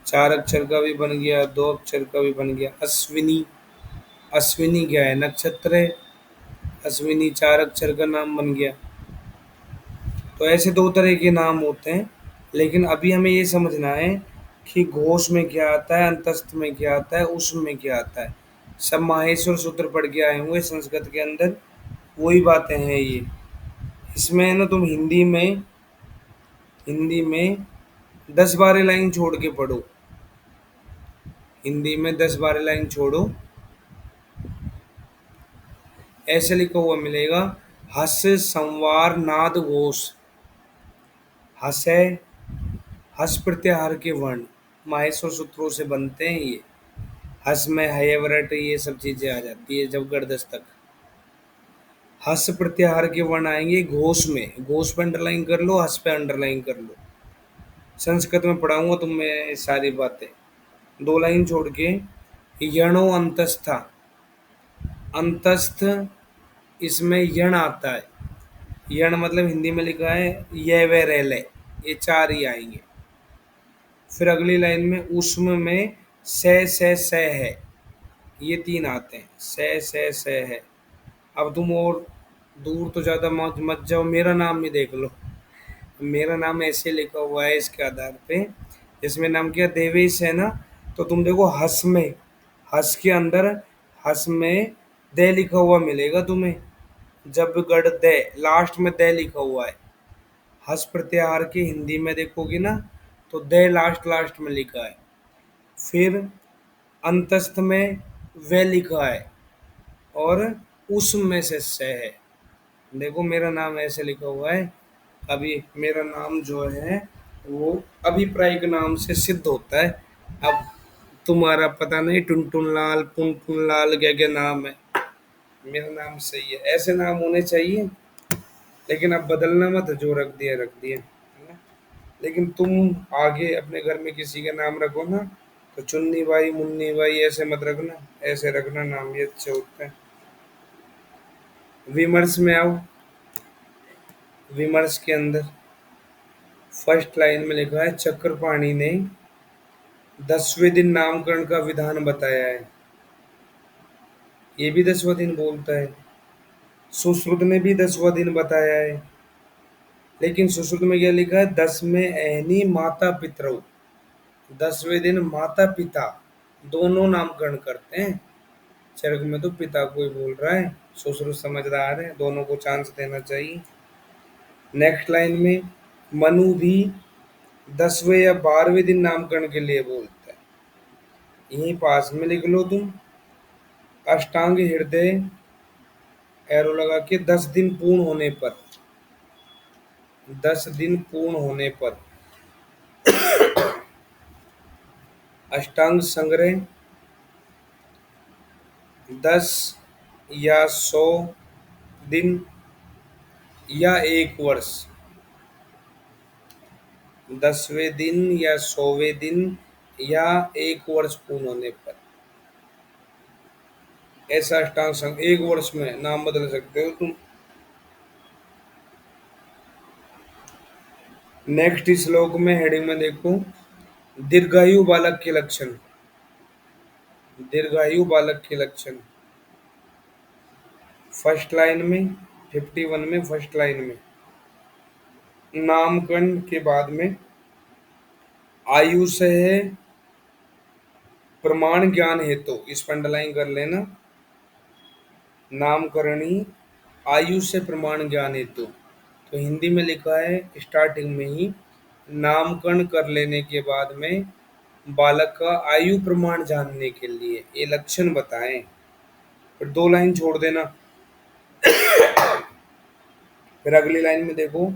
4 अक्षर का भी बन गया, 2 अक्षर का भी बन गया। अश्विनी, अश्विनी क्या है? नक्षत्र है। अश्विनी 4 अक्षर का नाम बन गया। तो ऐसे 2 तरह के नाम होते हैं। लेकिन अभी हमें ये समझना है कि घोष में क्या आता है, अंतस्थ में क्या आता है, उसमें में क्या आता है। सब माहेश्वर सूत्र पढ़ के आए हुए संस्कृत के अंदर, वही बातें हैं ये। इसमें है ना, तुम हिंदी में 10-12 लाइन छोड़ के पढ़ो। हिंदी में 10-12 लाइन छोड़ो, ऐसे लिखा हुआ मिलेगा, हस संवार नाद घोष। हस है, हस प्रत्याहार के वर्ण माहेश्वर सूत्रों से बनते हैं ये। हस में हयवरट ये सब चीजें आ जाती है जब गर्दस्तक। हस प्रत्याहार के वर्ण आएंगे घोष में, घोष पे अंडरलाइन कर लो, हस पे अंडरलाइन कर लो। संस्कृत में पढ़ाऊंगा तुम्हें ये सारी बातें। दो लाइन छोड़ के, यणो अंतस्था, अंतस्थ इसमें यण आता है। यण मतलब हिंदी में लिखा है ये वे रेले, ये चार ही आएंगे। फिर अगली लाइन में उष्म में से है, ये तीन आते हैं। से है। अब तुम और दूर तो ज़्यादा मत मत जाओ, मेरा नाम भी देख लो। मेरा नाम ऐसे लिखा हुआ है इसके आधार पे, इसमें नाम क्या देवेश है ना, तो तुम देखो हस में, हस के अंदर, हस में दे लिखा हुआ मिलेगा तुम्हें। जब गढ़ दे, लास्ट में दे लिखा हुआ है। हस प्रत्याहार की हिंदी में देखोगी ना, तो दे लास्ट लास्ट में लिखा है। फिर अंतस्थ में वे लिखा है, और उस में से है। देखो मेरा नाम ऐसे लिखा हुआ है। अभी मेरा नाम जो है वो अभिप्रायिक नाम से सिद्ध होता है। अब तुम्हारा पता नहीं, टुनटुन लाल, पुनपुन लाल, क्या क्या नाम है। मेरा नाम सही है, ऐसे नाम होने चाहिए। लेकिन अब बदलना मत, जो रख दिया रख दिया, है ना। लेकिन तुम आगे अपने घर में किसी का नाम रखो ना, तो चुन्नी बाई, मुन्नी बाई ऐसे मत रखना, ऐसे रखना, नाम भी अच्छे होते हैं। विमर्श में आओ। विमर्श के अंदर फर्स्ट लाइन में लिखा है चक्रपाणि ने 10वें दिन नामकरण का विधान बताया है। ये भी 10वां दिन बोलता है। सुश्रुत ने भी 10वां दिन बताया है। लेकिन सुश्रुत में क्या लिखा है, 10 में एहनी माता पितरौ, 10वें दिन माता पिता दोनों नामकरण करते हैं। चरक में तो पिता को ही बोल रहा है। सुश्रुत समझदार है, दोनों को चांस देना चाहिए। नेक्स्ट लाइन में मनु भी 10वें या 12वें दिन नामकरण के लिए बोलता है। यहीं पास में लिख लो तुम, अष्टांग हृदय एरो लगा के 10 दिन पूर्ण होने पर, 10 दिन पूर्ण होने पर अष्टांग संग्रह 10 या 100 दिन या 1 वर्ष, 10वें दिन या 100वें दिन या 1 वर्ष पूर्ण होने पर, ऐसा अष्टांग संग 1 वर्ष में नाम बदल सकते हो तुम। नेक्स्ट श्लोक में हेडिंग में देखो, दीर्घायु बालक के लक्षण। दीर्घायु बालक के लक्षण फर्स्ट लाइन में, 51 में फर्स्ट लाइन में नामकरण के बाद में आयु से है प्रमाण ज्ञान हेतु, इस पर अंडरलाइन कर लेना। नामकरणी आयु से प्रमाण ज्ञान हेतु, तो हिंदी में लिखा है स्टार्टिंग में ही, नामकरण कर लेने के बाद में बालक का आयु प्रमाण जानने के लिए ये लक्षण बताएं। फिर 2 लाइन छोड़ देना। फिर अगली लाइन में देखो,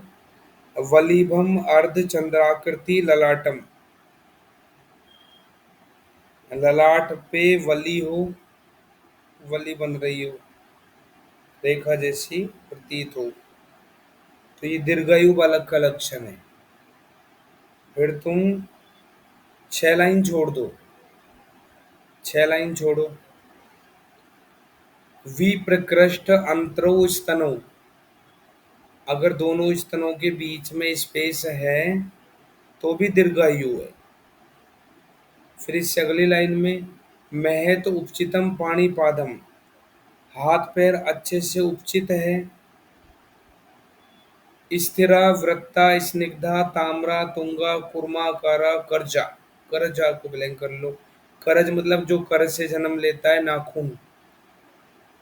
वलीभम अर्ध चंद्राकृति ललाटम, ललाट पे वली हो, वली बन रही हो, रेखा जैसी प्रतीत हो, तो ये दीर्घायु बालक का लक्षण है। फिर तुम 6 लाइन छोड़ दो, 6 लाइन छोड़ो। विप्रकृष्ट अंतरो स्तनों, अगर दोनों स्तनों के बीच में स्पेस है तो भी दीर्घायु है। फिर इससे अगली लाइन में महत उपचितम पाणिपादम, हाथ पैर अच्छे से उपचित है। स्थिरा वृत्ता स्निग्धा ताम्रा तुंगा कुर्माकारा करजा, करजा को ब्लैंक कर लो। करज मतलब जो करज से जन्म लेता है, नाखून।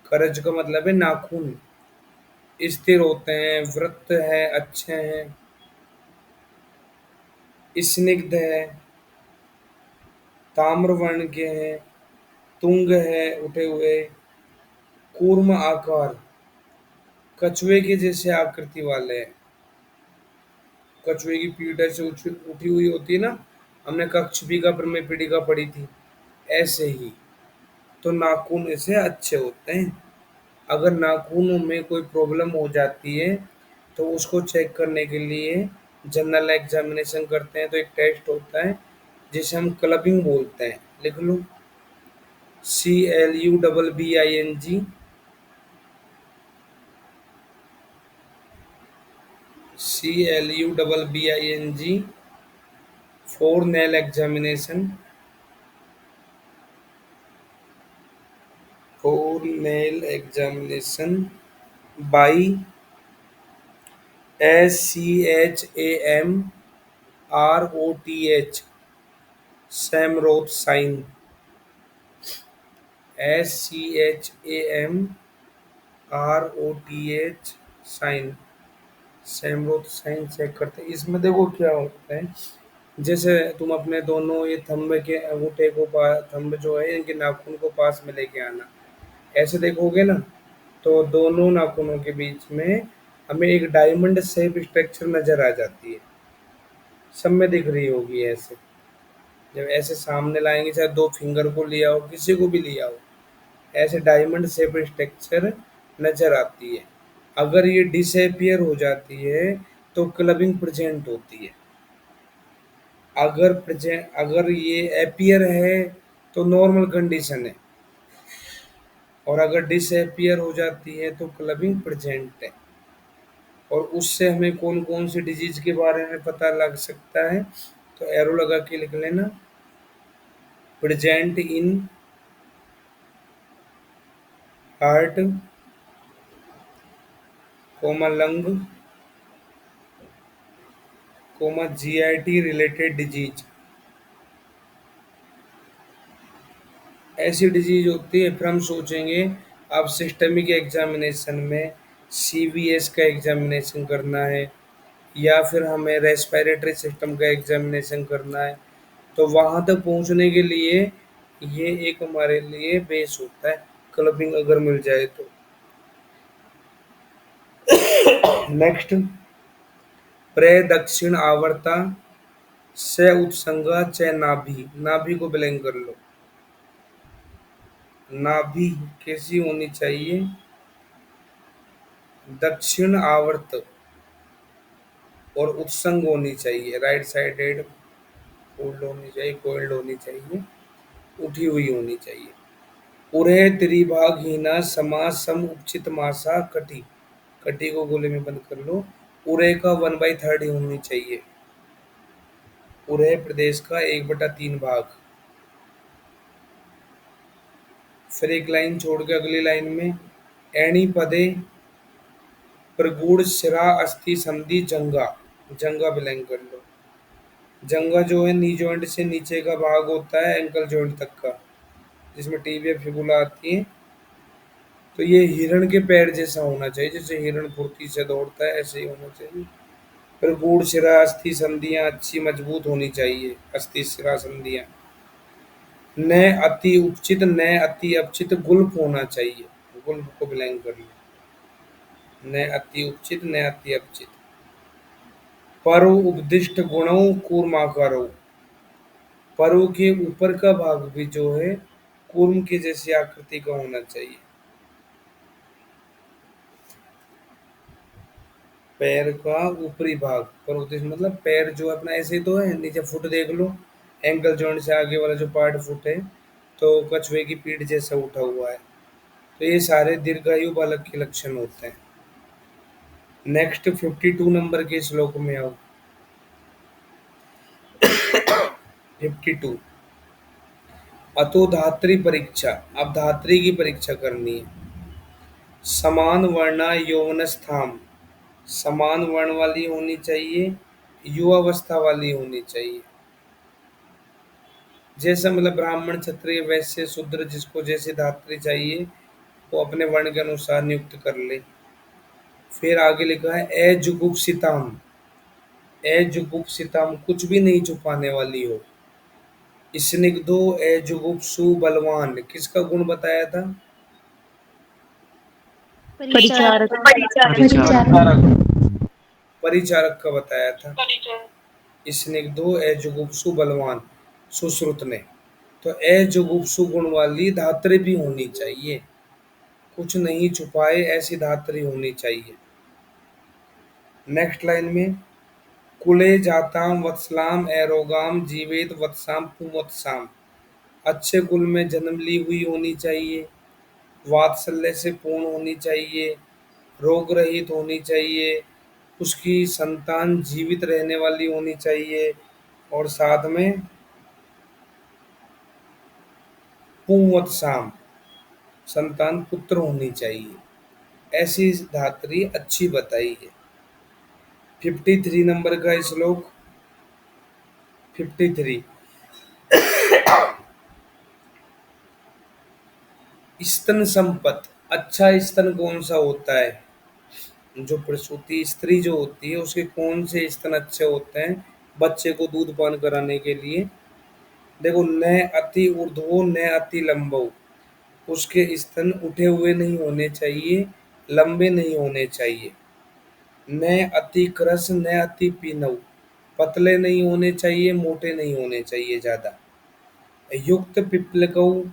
करज का मतलब है नाखून। स्थिर होते हैं, वृत्त है, अच्छे हैं, स्निग्ध है, ताम्र वर्ण के हैं, तुंग है उठे हुए, कूर्म आकार, कछुए के जैसे आकृति वाले हैं। कछुए की पीठ ऐसे उठी हुई होती है ना, हमने कक्ष भी का प्रमेय पीड़िका पढ़ी थी, ऐसे ही। तो नाखून ऐसे अच्छे होते हैं। अगर नाखूनों में कोई प्रॉब्लम हो जाती है तो उसको चेक करने के लिए जनरल एग्जामिनेशन करते हैं, तो एक टेस्ट होता है जिसे हम क्लबिंग बोलते हैं। लिख लो, CLUBBING, CLUBBING, for nail examination, for nail examination by SCHAMROTH, Schamroth sign, SCHAMROTH sign, Schamroth sign check करते हैं। इसमें देखो क्या होता है, जैसे तुम अपने दोनों ये थंब के अंगूठे को थंब जो है इनके नाखून को पास में लेके आना, ऐसे देखोगे ना, तो दोनों नाखूनों के बीच में हमें एक डायमंड शेप स्ट्रक्चर नजर आ जाती है। सब में दिख रही होगी ऐसे। जब ऐसे सामने लाएंगे, चाहे दो फिंगर को लिया हो, किसी को भी लिया हो, ऐसे डायमंड शेप स्ट्रक्चर नजर आती है। अगर ये डिसअपियर हो जाती है तो क्लबिंग प्रेजेंट होती है। अगर ये अपियर है तो नॉर्मल कंडीशन है, और अगर डिसअपियर हो जाती है तो क्लबिंग प्रेजेंट है। और उससे हमें कौन कौन सी डिजीज के बारे में पता लग सकता है, तो एरो लगा के लिख लेना, present in heart, comma lung, comma GIT related disease. ऐसी डिजीज होती है, फिर हम सोचेंगे अब सिस्टमिक एग्जामिनेशन में CVS का एग्जामिनेशन करना है, या फिर हमें रेस्पिरेटरी सिस्टम का एग्जामिनेशन करना है, तो वहां तक पहुंचने के लिए ये एक हमारे लिए बेस होता है, क्लबिंग अगर मिल जाए तो। नेक्स्ट, प्रदक्षिण आवर्ता से उत्संगा च नाभि, नाभि को ब्लैंक कर लो। नाभि कैसी होनी चाहिए, दक्षिण आवर्त और उत्संग होनी चाहिए, राइट साइडेड फोल्ड होनी चाहिए, कोल्ड होनी चाहिए, उठी हुई होनी चाहिए। उरे त्रिभागहीना समा सम उपचित मासा कटी, कटी को गोले में बंद कर लो। उरे का 1/3 होनी चाहिए, उरे प्रदेश का 1/3 भाग। फिर एक लाइन छोड़ के अगली लाइन में, एणी पदे प्रगुण शिरा अस्थि संधि जंगा, जंगा ब्लैंक कर लो। जंगा जो है नी जॉइंट से नीचे का भाग होता है एंकल जॉइंट तक का, जिसमें टीबिया फिबुला आती है। तो ये हिरण के पैर जैसा होना चाहिए, जैसे हिरण फुर्ती से दौड़ता है ऐसे ही होना चाहिए। फिर गूढ़ शिरा अस्थि संधियां अच्छी मजबूत होनी चाहिए, अस्थि शिरा संधियां। न अति उपचित न अति अपचित गुल्फ होना चाहिए, गुल्फ को ब्लैंक कर लो। न अति उपचित न अति अपचित। परु उपदिष्ट गुणों कूर्माकारो, परु के ऊपर का भाग भी जो है कूर्म की जैसी आकृति का होना चाहिए। पैर का ऊपरी भाग, पर उपदिष्ट मतलब पैर जो अपना ऐसे ही तो है, नीचे फुट देख लो, एंकल जॉइंट से आगे वाला जो पार्ट फुट है तो कछुए की पीठ जैसा उठा हुआ है। तो ये सारे दीर्घायु बालक के लक्षण होते हैं। नेक्स्ट 52 नंबर के श्लोक में आओ। 52, अतो धात्री परीक्षा, अब धात्री की परीक्षा करनी है। समान वर्णा यौवनस्थाम, समान वर्ण वाली होनी चाहिए, युवावस्था वाली होनी चाहिए। जैसा मतलब ब्राह्मण क्षत्रिय वैश्य शूद्र जिसको जैसे धात्री चाहिए वो अपने वर्ण के अनुसार नियुक्त कर ले। फिर आगे लिखा है अजुगुप्सिताम, अजुगुप्सिताम कुछ भी नहीं छुपाने वाली हो। स्निग्धो अजुगुप्सु बलवान, किसका गुण बताया था, परिचारक, परिचारक। परिचारक। परिचारक का बताया था। स्निग्धो अजुगुप्सु बलवान, सुश्रुत ने। तो अजुगुप्सु गुण वाली धात्री भी होनी चाहिए, कुछ नहीं छुपाए ऐसी धात्री होनी चाहिए। नेक्स्ट लाइन में कुले जाताम वत्सलाम एरोगाम जीवेत वत्साम पुमत्साम, अच्छे कुल में जन्म ली हुई होनी चाहिए, वात्सल्य से पूर्ण होनी चाहिए, रोग रहित होनी चाहिए, उसकी संतान जीवित रहने वाली होनी चाहिए, और साथ में पुंवत्साम, संतान पुत्र होनी चाहिए। ऐसी धात्री अच्छी बताई है। 53 नंबर का श्लोक। 53 स्तन संपत, अच्छा स्तन कौन सा होता है? जो प्रसूति स्त्री जो होती है उसके कौन से स्तन अच्छे होते हैं बच्चे को दूध पान कराने के लिए? देखो, न अति ऊर्ध्वो न अति लंबो, उसके स्तन उठे हुए नहीं होने चाहिए, लंबे नहीं होने चाहिए। न अति क्रस न अति पीनव, पतले नहीं होने चाहिए, मोटे नहीं होने चाहिए ज्यादा। युक्त पिपलकौ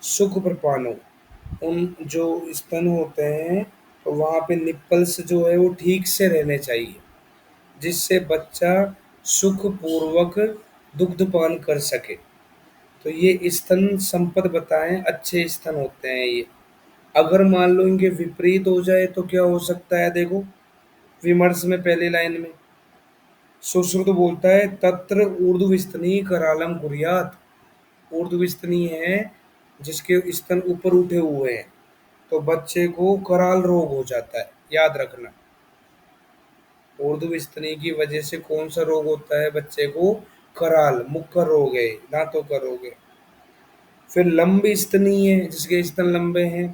सुख प्रपानो, उन जो स्तन होते हैं तो वहां पे निप्पल्स जो है वो ठीक से रहने चाहिए, जिससे बच्चा सुख पूर्वक दुग्ध पान कर सके। तो ये स्तन संपद बताएं, अच्छे स्तन होते हैं ये। अगर मान लो इनके विपरीत हो जाए तो क्या हो सकता है? देखो, विमर्श में पहली लाइन में सुश्रुत बोलता है तत्र ऊर्ध्वस्तनी करालम कुर्यात, ऊर्ध्वस्तनी है जिसके स्तन ऊपर उठे हुए हैं तो बच्चे को कराल रोग हो जाता है, याद रखना। ऊर्ध्वस्तनी की वजह से कौन सा रोग होता है बच्चे को? कराल, मुख का रोग है, दांतों का रोग है। फिर लंबी स्तनी है जिसके स्तन लंबे हैं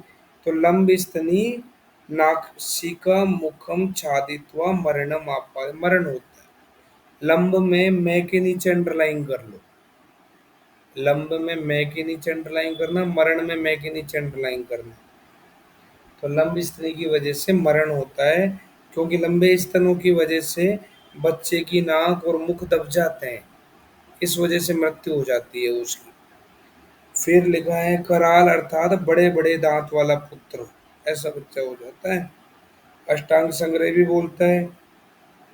तो लंबी स्तनी नासिका मुखम छादित्वा मरणम आपा, मरण होता है। लंब में मैं के नीचे अंडरलाइन कर लो, लंब में मैं के नीचे अंडरलाइन करना, मरण में मैं के नीचे अंडरलाइन करना। तो लंबी स्तनी की वजह से मरण होता है, क्योंकि लंबे स्तनों की वजह से बच्चे की नाक और मुख दब जाते हैं, इस वजह से मृत्यु हो जाती है उसकी। फिर लिखा है कराल अर्थात बड़े बड़े दांत वाला पुत्र, ऐसा बच्चा हो जाता है। अष्टांग संग्रह भी बोलता है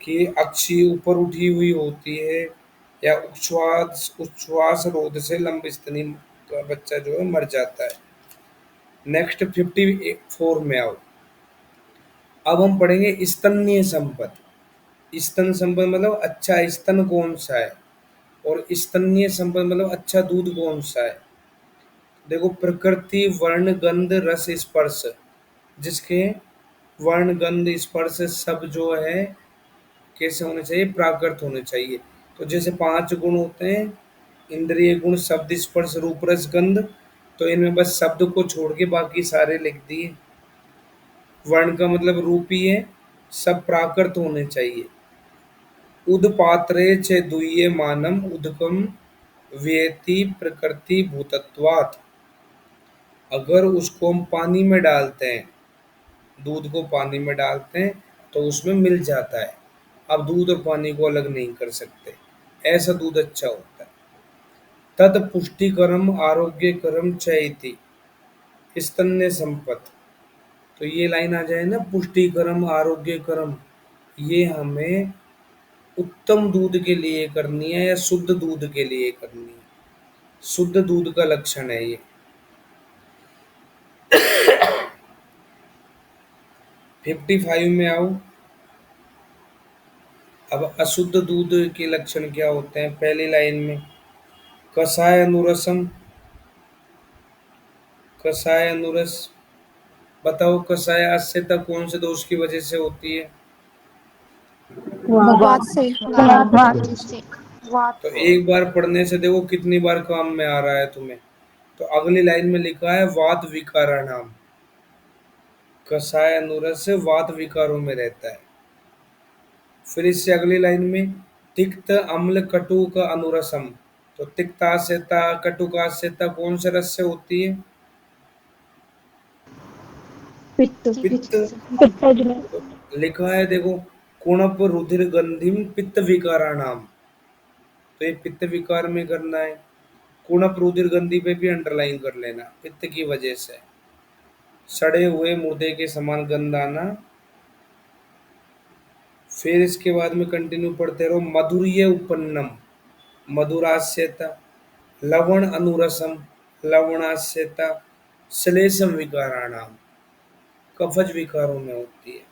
कि अक्षी ऊपर उठी हुई होती है या उच्छ्वास उच्छ्वास रोध से लंबी स्तनी का बच्चा जो है मर जाता है। नेक्स्ट 54 में आओ। अब हम पढ़ेंगे स्तन्य संपद। स्तन संपद मतलब अच्छा स्तन कौन सा है, और स्तन्य संपद मतलब अच्छा दूध कौन सा है। देखो, प्रकृति वर्ण गंध रस स्पर्श, जिसके वर्ण गंध स्पर्श सब जो है कैसे होने चाहिए? प्राकृत होने चाहिए। तो जैसे 5 गुण होते हैं, इंद्रिय गुण शब्द स्पर्श रूप रस गंध, तो इनमें बस शब्द को छोड़ के बाकी सारे लिख दिए। वर्ण का मतलब रूप ही है, सब प्राकृत होने चाहिए। उदपात्रे च दुह्ये मानम उदकम व्येति प्रकृति भूतत्वात्, अगर उसको हम पानी में डालते हैं, दूध को पानी में डालते हैं तो उसमें मिल जाता है। अब दूध और पानी को अलग नहीं कर सकते, ऐसा दूध अच्छा होता है। तद पुष्टिकरम आरोग्यकरम चैति स्तन्य संपत, तो ये लाइन आ जाए ना, पुष्टिकरम आरोग्यकरम, ये हमें उत्तम दूध के लिए करनी है या शुद्ध दूध के लिए करनी है? शुद्ध दूध का लक्षण है ये। 55 में आओ। अब अशुद्ध दूध के लक्षण क्या होते हैं? पहली लाइन में कसाय अनुरसम, कसाय अनुरस, बताओ कसाय आस्यता कौन से दोष की वजह से होती है? वात से। वात से। तो एक बार पढ़ने से देखो कितनी बार काम में आ रहा है तुम्हें। तो अगली लाइन में लिखा है वात विकाराणाम, कसाय अनुरस से वात विकारों में रहता है। फिर इससे अगली लाइन में तिक्त अम्ल कटु का अनुरसम, तो तिक्तास्यता कटुकास्यता कौन से रस से होती है? पित्त। पित्त। पित्तज में। तो लिखा है देखो कुणप रुधिर गंधिम पित्त विकाराणाम, तो ये पित्त विकार में करना है। कुणप रुधिर गंधि पे भी अंडरलाइन कर लेना, पित्त की वजह से। सड़े हुए मुर्दे के समान गंध आना। फिर इसके बाद में कंटिन्यू पढ़ते रहो। मधुर्य उपन्नम, मधुरास्यता। लवण अनुरसम, लवणास्यता। श्लेषम विकाराणाम, कफज विकारों में होती है।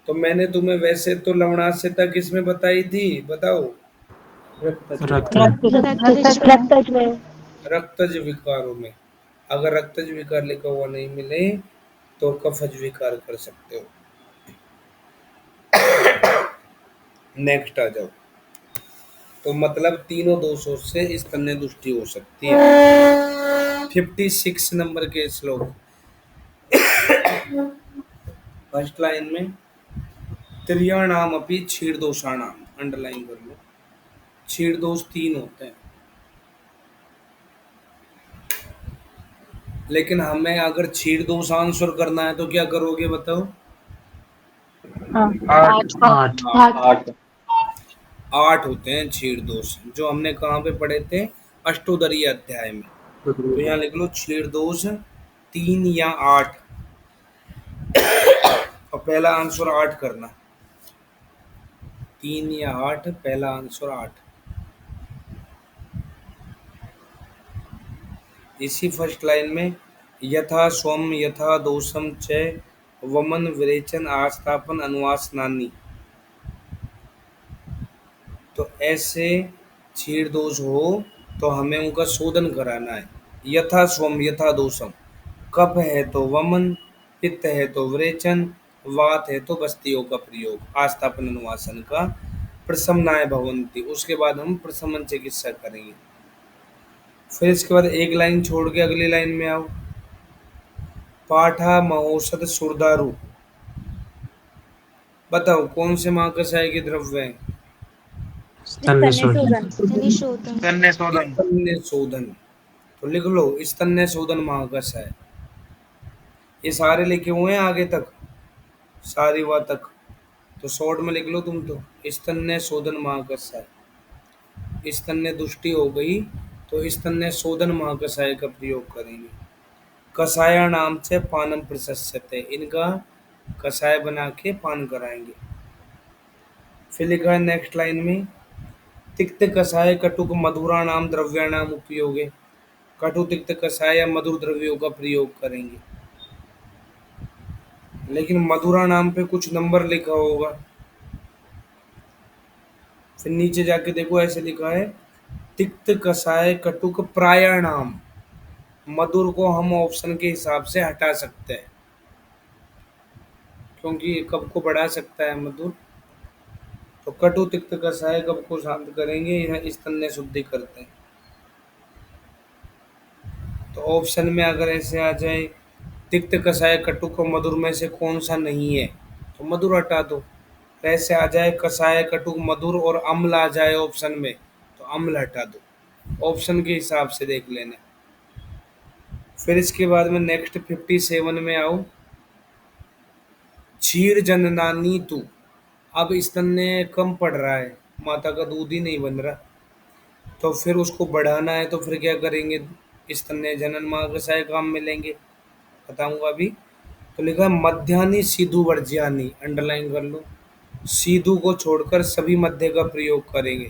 तो मैंने तुम्हें वैसे तो लवणास्यता किस में बताई थी, बताओ? रक्त रक्तज में। रक्तज विकारों में। अगर रक्तज विकार लिखा हुआ नहीं मिले तो कफज विकार कर सकते हो। नेक्स्ट आ जाओ। तो मतलब तीनों दोषों से स्तन्य दुष्टि हो सकती है। 56 नंबर के श्लोक, फर्स्ट लाइन में त्रियाणाम अपि क्षीण दोषाणाम, अंडरलाइन कर लो। क्षीण दोष 3 होते हैं, लेकिन हमें अगर क्षीण दोष आंसर करना है तो क्या करोगे बताओ? आठ। आठ। आठ। 8 होते हैं क्षीण दोष, जो हमने कहाँ पे पढ़े थे? अष्टोदरीय अध्याय में। तो यहाँ लिख लो क्षीण दोष 3 या 8, और पहला आंसर 8 करना। 3 या 8, पहला आंसर 8। इसी फर्स्ट लाइन में यथा स्वम यथा दोषम च वमन विरेचन आस्थापन अनुवासनानी, तो ऐसे क्षीण दोष हो तो हमें उनका शोधन कराना है। यथा स्वम यथा दोषम, कफ है तो वमन, पित्त है तो विरेचन, वात है तो बस्तियों का प्रयोग, आस्थापन अनुवासन का प्रशमनाय भवंती। उसके बाद हम प्रशमन चिकित्सा करेंगे। फिर इसके बाद एक लाइन छोड़ के अगली लाइन में आओ। पाठा महोषध सुरदारू, बताओ कौन से महाकषाय के द्रव्य हैं? स्तन्य शोधन। स्तन्य शोधन, तो लिख लो स्तन्य शोधन महाकषाय। ये सारे लिखे हुए हैं आगे तक, सारी वा तक, तो शॉर्ट में लिख लो तुम तो। स्तन्य शोधन महाकषाय, स्तन्य दुष्टि हो गई तो स्तन्य शोधन महाकषाय का प्रयोग करेंगे। कषाया नाम से पानम प्रशस्यते, इनका कषाय बना के पान कराएंगे। फिर लिखा है नेक्स्ट लाइन में तिक्त कषाय कटुक मधुरा नाम द्रव्याणाम उपयोगे, कटु तिक्त कषाय या मधुर द्रव्यों का प्रयोग करेंगे। लेकिन मधुरा नाम पे कुछ नंबर लिखा होगा, फिर नीचे जाके देखो ऐसे लिखा है तिक्त कषाय कटुक प्रायाणाम। मधुर को हम ऑप्शन के हिसाब से हटा सकते हैं, क्योंकि ये कब को बढ़ा सकता है मधुर। तो कटु तिक्त कषाय कब को शांत करेंगे, यह स्तन्य शुद्धि करते हैं। तो ऑप्शन में अगर ऐसे आ जाए तिक्त कषाय कटुक और मधुर में से कौन सा नहीं है, तो मधुर हटा दो। ऐसे आ जाए कषाय कटुक मधुर और अम्ल आ जाए ऑप्शन में, तो अम्ल हटा दो। ऑप्शन के हिसाब से देख लेना। फिर इसके बाद में नेक्स्ट 57 में आओ। क्षीर जननानी तू, अब स्तन्य कम पड़ रहा है, माता का दूध ही नहीं बन रहा, तो फिर उसको बढ़ाना है, तो फिर क्या करेंगे? स्तन्य जनन महाकषाय काम में लेंगे, बताऊंगा अभी। तो लिखा है मध्यानि सीधु वर्ज्यानि, अंडरलाइन कर लो। सीधु को छोड़कर सभी मध्य का प्रयोग करेंगे।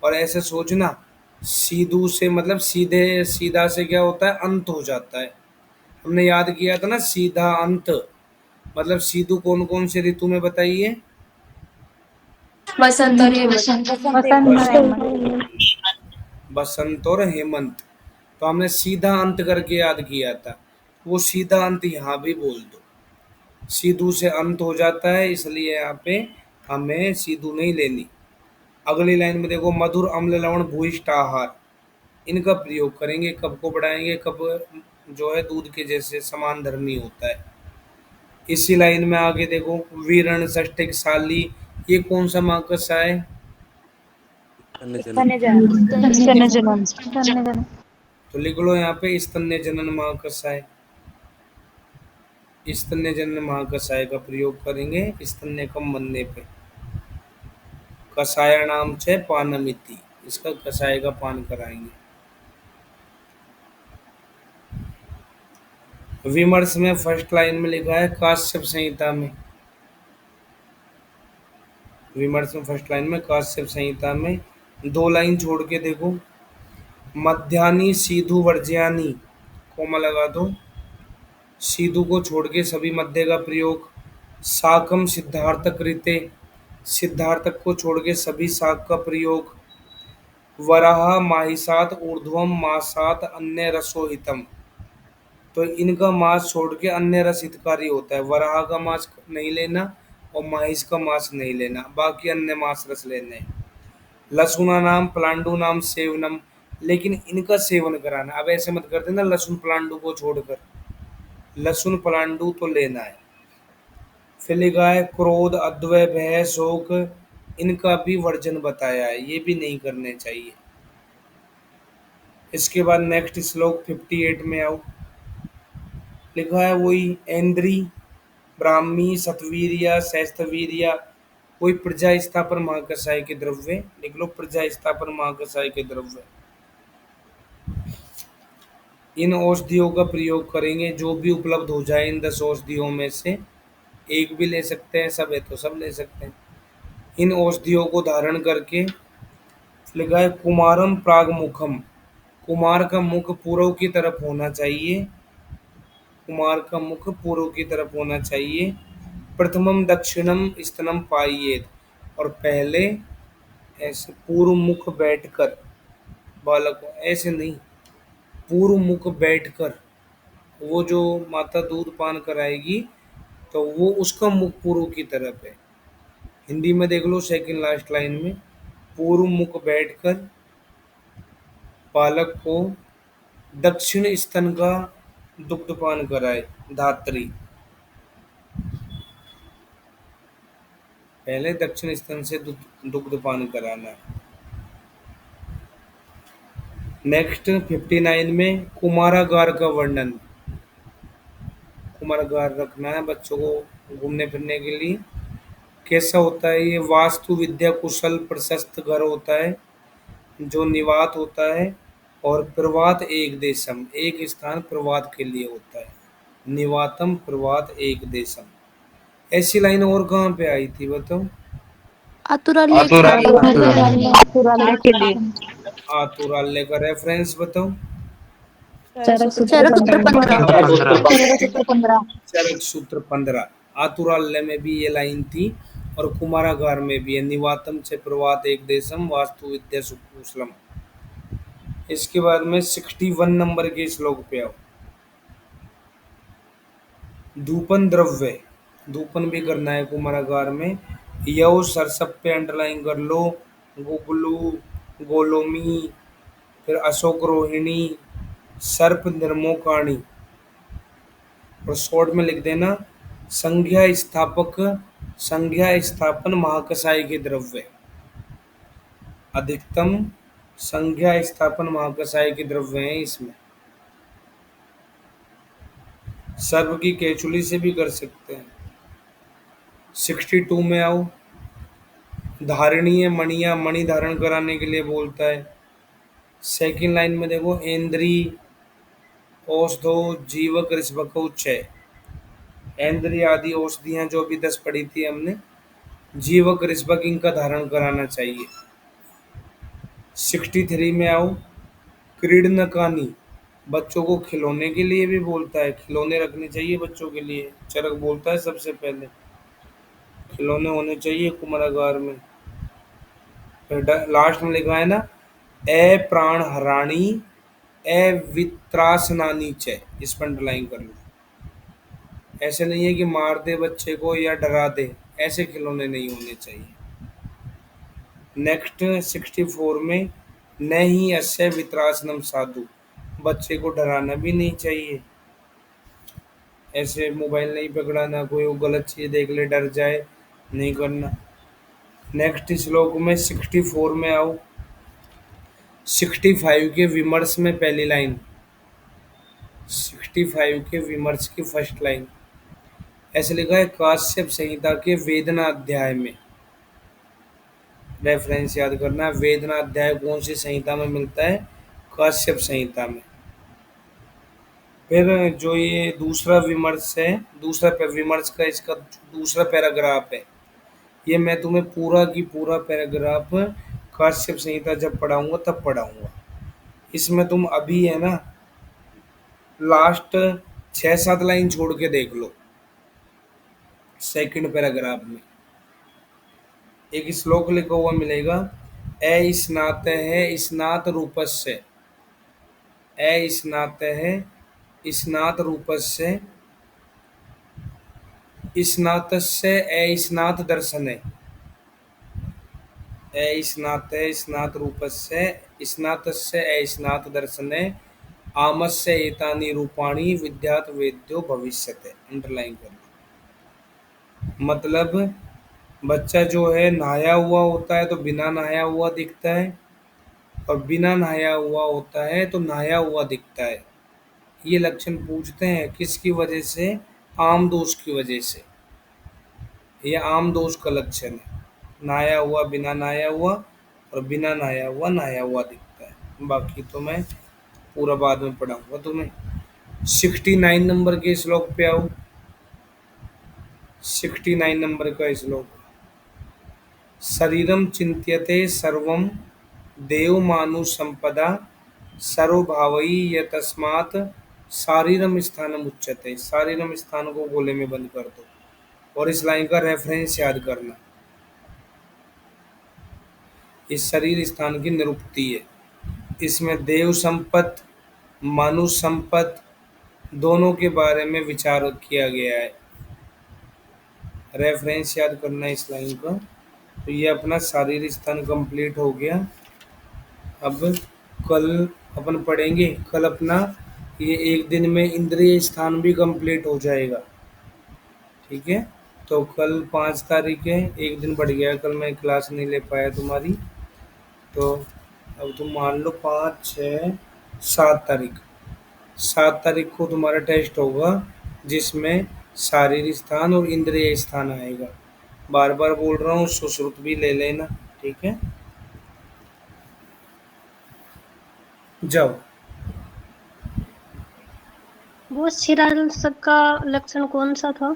और ऐसे सोचना, सीधु से मतलब सीधे, सीधा से क्या होता है? अंत हो जाता है। हमने याद किया था ना सीधा अंत, मतलब सीधु कौन कौन से ऋतु में बताइए? वसंत और हेमंत। बसंत और हेमंत। तो हमने सीधा अंत करके याद किया था, वो सीधा अंत यहाँ भी बोल दो। सीधु से अंत हो जाता है, इसलिए यहाँ पे हमें सीधु नहीं लेनी। अगली लाइन में देखो मधुर अम्ल लवण भूयिष्ठ आहार, इनका प्रयोग करेंगे। कब को बढ़ाएंगे? कब जो है दूध के जैसे समान धर्मी होता है। इसी लाइन में आगे देखो वीरण षष्ठिक साली, ये कौन सा महाकषाय है? स्तन्य जनन। तो लिख लो यहाँ पे स्तन्य जनन महाकषाय। स्तन्यजन्य महाकषाय का प्रयोग करेंगे स्तन्य कम बनने पे। कषायाणाम च पानमिति, इसका कषाय का पान कराएंगे। विमर्श में फर्स्ट लाइन में लिखा है काश्यप संहिता में, विमर्श में फर्स्ट लाइन में काश्यप संहिता में 2 लाइन छोड़ के देखो, मध्यानि सीधु वर्ज्यानि, कोमा लगा दो, सीधु को छोड़ के सभी मध्य का प्रयोग। साकम सिद्धार्थक कृते, सिद्धार्थक को छोड़ के सभी साक का प्रयोग। वराह माहिसात ऊर्ध्वम मासात अन्य रसोहितम, तो इनका मांस छोड़ के अन्य रस हितकारी होता है। वराह का मांस नहीं लेना और माहिस का मांस नहीं लेना, बाकी अन्य मांस रस लेने। लहसुना नाम पलांडु नाम सेवनम, लेकिन इनका सेवन कराना। अब ऐसे मत कर देना लहसुन पलांडु को छोड़कर, लहसुन पलांडु तो लेना है। फिर लिखा है क्रोध अद्वय भय शोक, इनका भी वर्जन बताया है, ये भी नहीं करने चाहिए। इसके बाद नेक्स्ट श्लोक 58 में आओ, लिखा है वही इंद्री ब्राह्मी सतवीरिया सहस्त्रवीरिया, वही प्रजा स्थापन महाकषाय के द्रव्य, लिख लो प्रजा स्थापन महाकषाय के द्रव्य। इन औषधियों का प्रयोग करेंगे, जो भी उपलब्ध हो जाए इन 10 औषधियों में से, एक भी ले सकते हैं, सब है तो सब ले सकते हैं। इन औषधियों को धारण करके, लिखा है कुमारम प्रागमुखम, कुमार का मुख पूर्व की तरफ होना चाहिए, कुमार का मुख पूर्व की तरफ होना चाहिए। प्रथमम दक्षिणम स्तनम पाइये, और पहले ऐसे पूर्व मुख बैठकर, बालक को ऐसे नहीं, पूर्व मुख बैठकर, वो जो माता दूध पान कराएगी तो वो उसका मुख पूर्व की तरफ है। हिंदी में देख लो सेकंड लास्ट लाइन में, पूर्व मुख बैठकर बालक को दक्षिण स्तन का दुग्धपान कराए, धात्री, पहले दक्षिण स्तन से दुग्धपान कराना है। नेक्स्ट 59 में कुमारागार का वर्णन, कुमारागार रखना है बच्चों को घूमने फिरने के लिए। कैसा होता है ये, वास्तु विद्या कुशल प्रशस्त घर होता है जो निवात होता है, और प्रवात एक देशम, एक स्थान प्रवात के लिए होता है। निवातम प्रवात एक देशम, ऐसी लाइन और कहाँ पे आई थी बताओ? आतुरालय के लिए। आतुरालय के लिए। आतुरालय का रेफरेंस बताओ? चरक सूत्र 15। चरक सूत्र 15। चरक सूत्र 15। आतुरालय में भी ये लाइन थी और कुमारागार में भी है, निवातम से प्रवात एक देशम वास्तु विद्या सुकुशलम। इसके बाद में 61 नंबर के श्लोक पे आओ, धूपन द्रव्य, धूपन भी करना है कुमारागार में। यव सरसप पे अंडरलाइन कर लो, गुगलू, गोलोमी, फिर अशोक रोहिणी, सर्प निर्मोकाणी, और शॉर्ट में लिख देना संज्ञा स्थापक, संज्ञा स्थापन महाकषाय के द्रव्य, अधिकतम संज्ञा स्थापन महाकषाय के द्रव्य हैं इसमें। सर्व की केचुली से भी कर सकते हैं। 62 में आओ, धारणीय मणिया, मणि धारण कराने के लिए बोलता है। सेकंड लाइन में देखो, इंद्री औषधो जीवक ऋषभक उच्चय, इंद्री आदि औषधियां जो भी 10 पढ़ी थी हमने, जीवक ऋषभक इनका धारण कराना चाहिए। 63 में आओ, क्रीडनकानी, बच्चों को खिलौने के लिए भी बोलता है, खिलौने रखने चाहिए बच्चों के लिए। चरक बोलता है सबसे पहले खिलौने होने चाहिए कुमारागार में। फिर लास्ट में लिखा है ना, ए प्राण हराणी ए वित्रासनानी च, इस पर अंडरलाइन कर लो। ऐसे नहीं है कि मार दे बच्चे को या डरा दे, ऐसे खिलौने नहीं होने चाहिए। नेक्स्ट 64 में, न ही अस्य वित्रासनम साधु, बच्चे को डराना भी नहीं चाहिए, ऐसे मोबाइल नहीं पकड़ाना, कोई वो गलत चीज देख ले डर जाए, नहीं करना। नेक्स्ट श्लोक में 64 में आओ, 65 के विमर्श में पहली लाइन, 65 के विमर्श की फर्स्ट लाइन, ऐसे लिखा है काश्यप संहिता के वेदना अध्याय में। रेफरेंस याद करना है, वेदना अध्याय कौन सी संहिता में मिलता है? काश्यप संहिता में। फिर जो ये दूसरा विमर्श है, विमर्श का इसका दूसरा पैराग्राफ है, ये मैं तुम्हें पूरा की पूरा पैराग्राफ काश्यप संहिता जब पढ़ाऊंगा तब पढ़ाऊंगा। इसमें तुम अभी है ना लास्ट 6-7 लाइन छोड़ के देख लो। सेकंड पैराग्राफ में एक श्लोक लिखा हुआ मिलेगा, ए स्नात है स्नात रूपस्य, ए स्नात है स्नात रूपस्य स्नातस्य ए स्नात दर्शने, ए स्नात स्नात रूपस्य स्नातस्य ए स्नात दर्शने आमस्य एतानि रूपाणि विद्यात वेद्यो भविष्यते। अंडरलाइन कर लो। मतलब बच्चा जो है नहाया हुआ होता है तो बिना नहाया हुआ दिखता है, और बिना नहाया हुआ होता है तो नहाया हुआ दिखता है। ये लक्षण पूछते हैं किसकी वजह से? आम दोष की वजह से। ये आम दोष का लक्षण है, नहाया हुआ बिना नहाया हुआ, और बिना नहाया हुआ दिखता है। बाकी तो मैं पूरा बाद में पढ़ाऊंगा तुम्हें। 69 नंबर के श्लोक पे आओ। 69 नंबर का श्लोक, शरीरम चिंत्यते सर्वम देवमानुसंपदा सर्वभावई यतस्मात् शारीरम स्थानम उच्यते। शारीरम स्थान को गोले में बंद कर दो और इस लाइन का रेफरेंस याद करना। इस शरीर स्थान की निरुक्ति है, इसमें देव संपत मानुष संपत दोनों के बारे में विचार किया गया है। रेफरेंस याद करना इस लाइन का। तो ये अपना शारीरिक स्थान कंप्लीट हो गया। अब कल अपन पढ़ेंगे, कल अपना ये एक दिन में इंद्रिय स्थान भी कंप्लीट हो जाएगा। ठीक है, तो कल 5 तारीख है, एक दिन बढ़ गया, कल मैं क्लास नहीं ले पाया तुम्हारी। तो अब तुम मान लो 5, 6, 7 तारीख, 7 तारीख को तुम्हारा टेस्ट होगा जिसमें शारीरिक स्थान और इंद्रिय स्थान आएगा। बार बार बोल रहा हूँ, सुश्रुत भी ले लेना। ठीक है, जाओ। वो शिराल सबका लक्षण कौन सा था?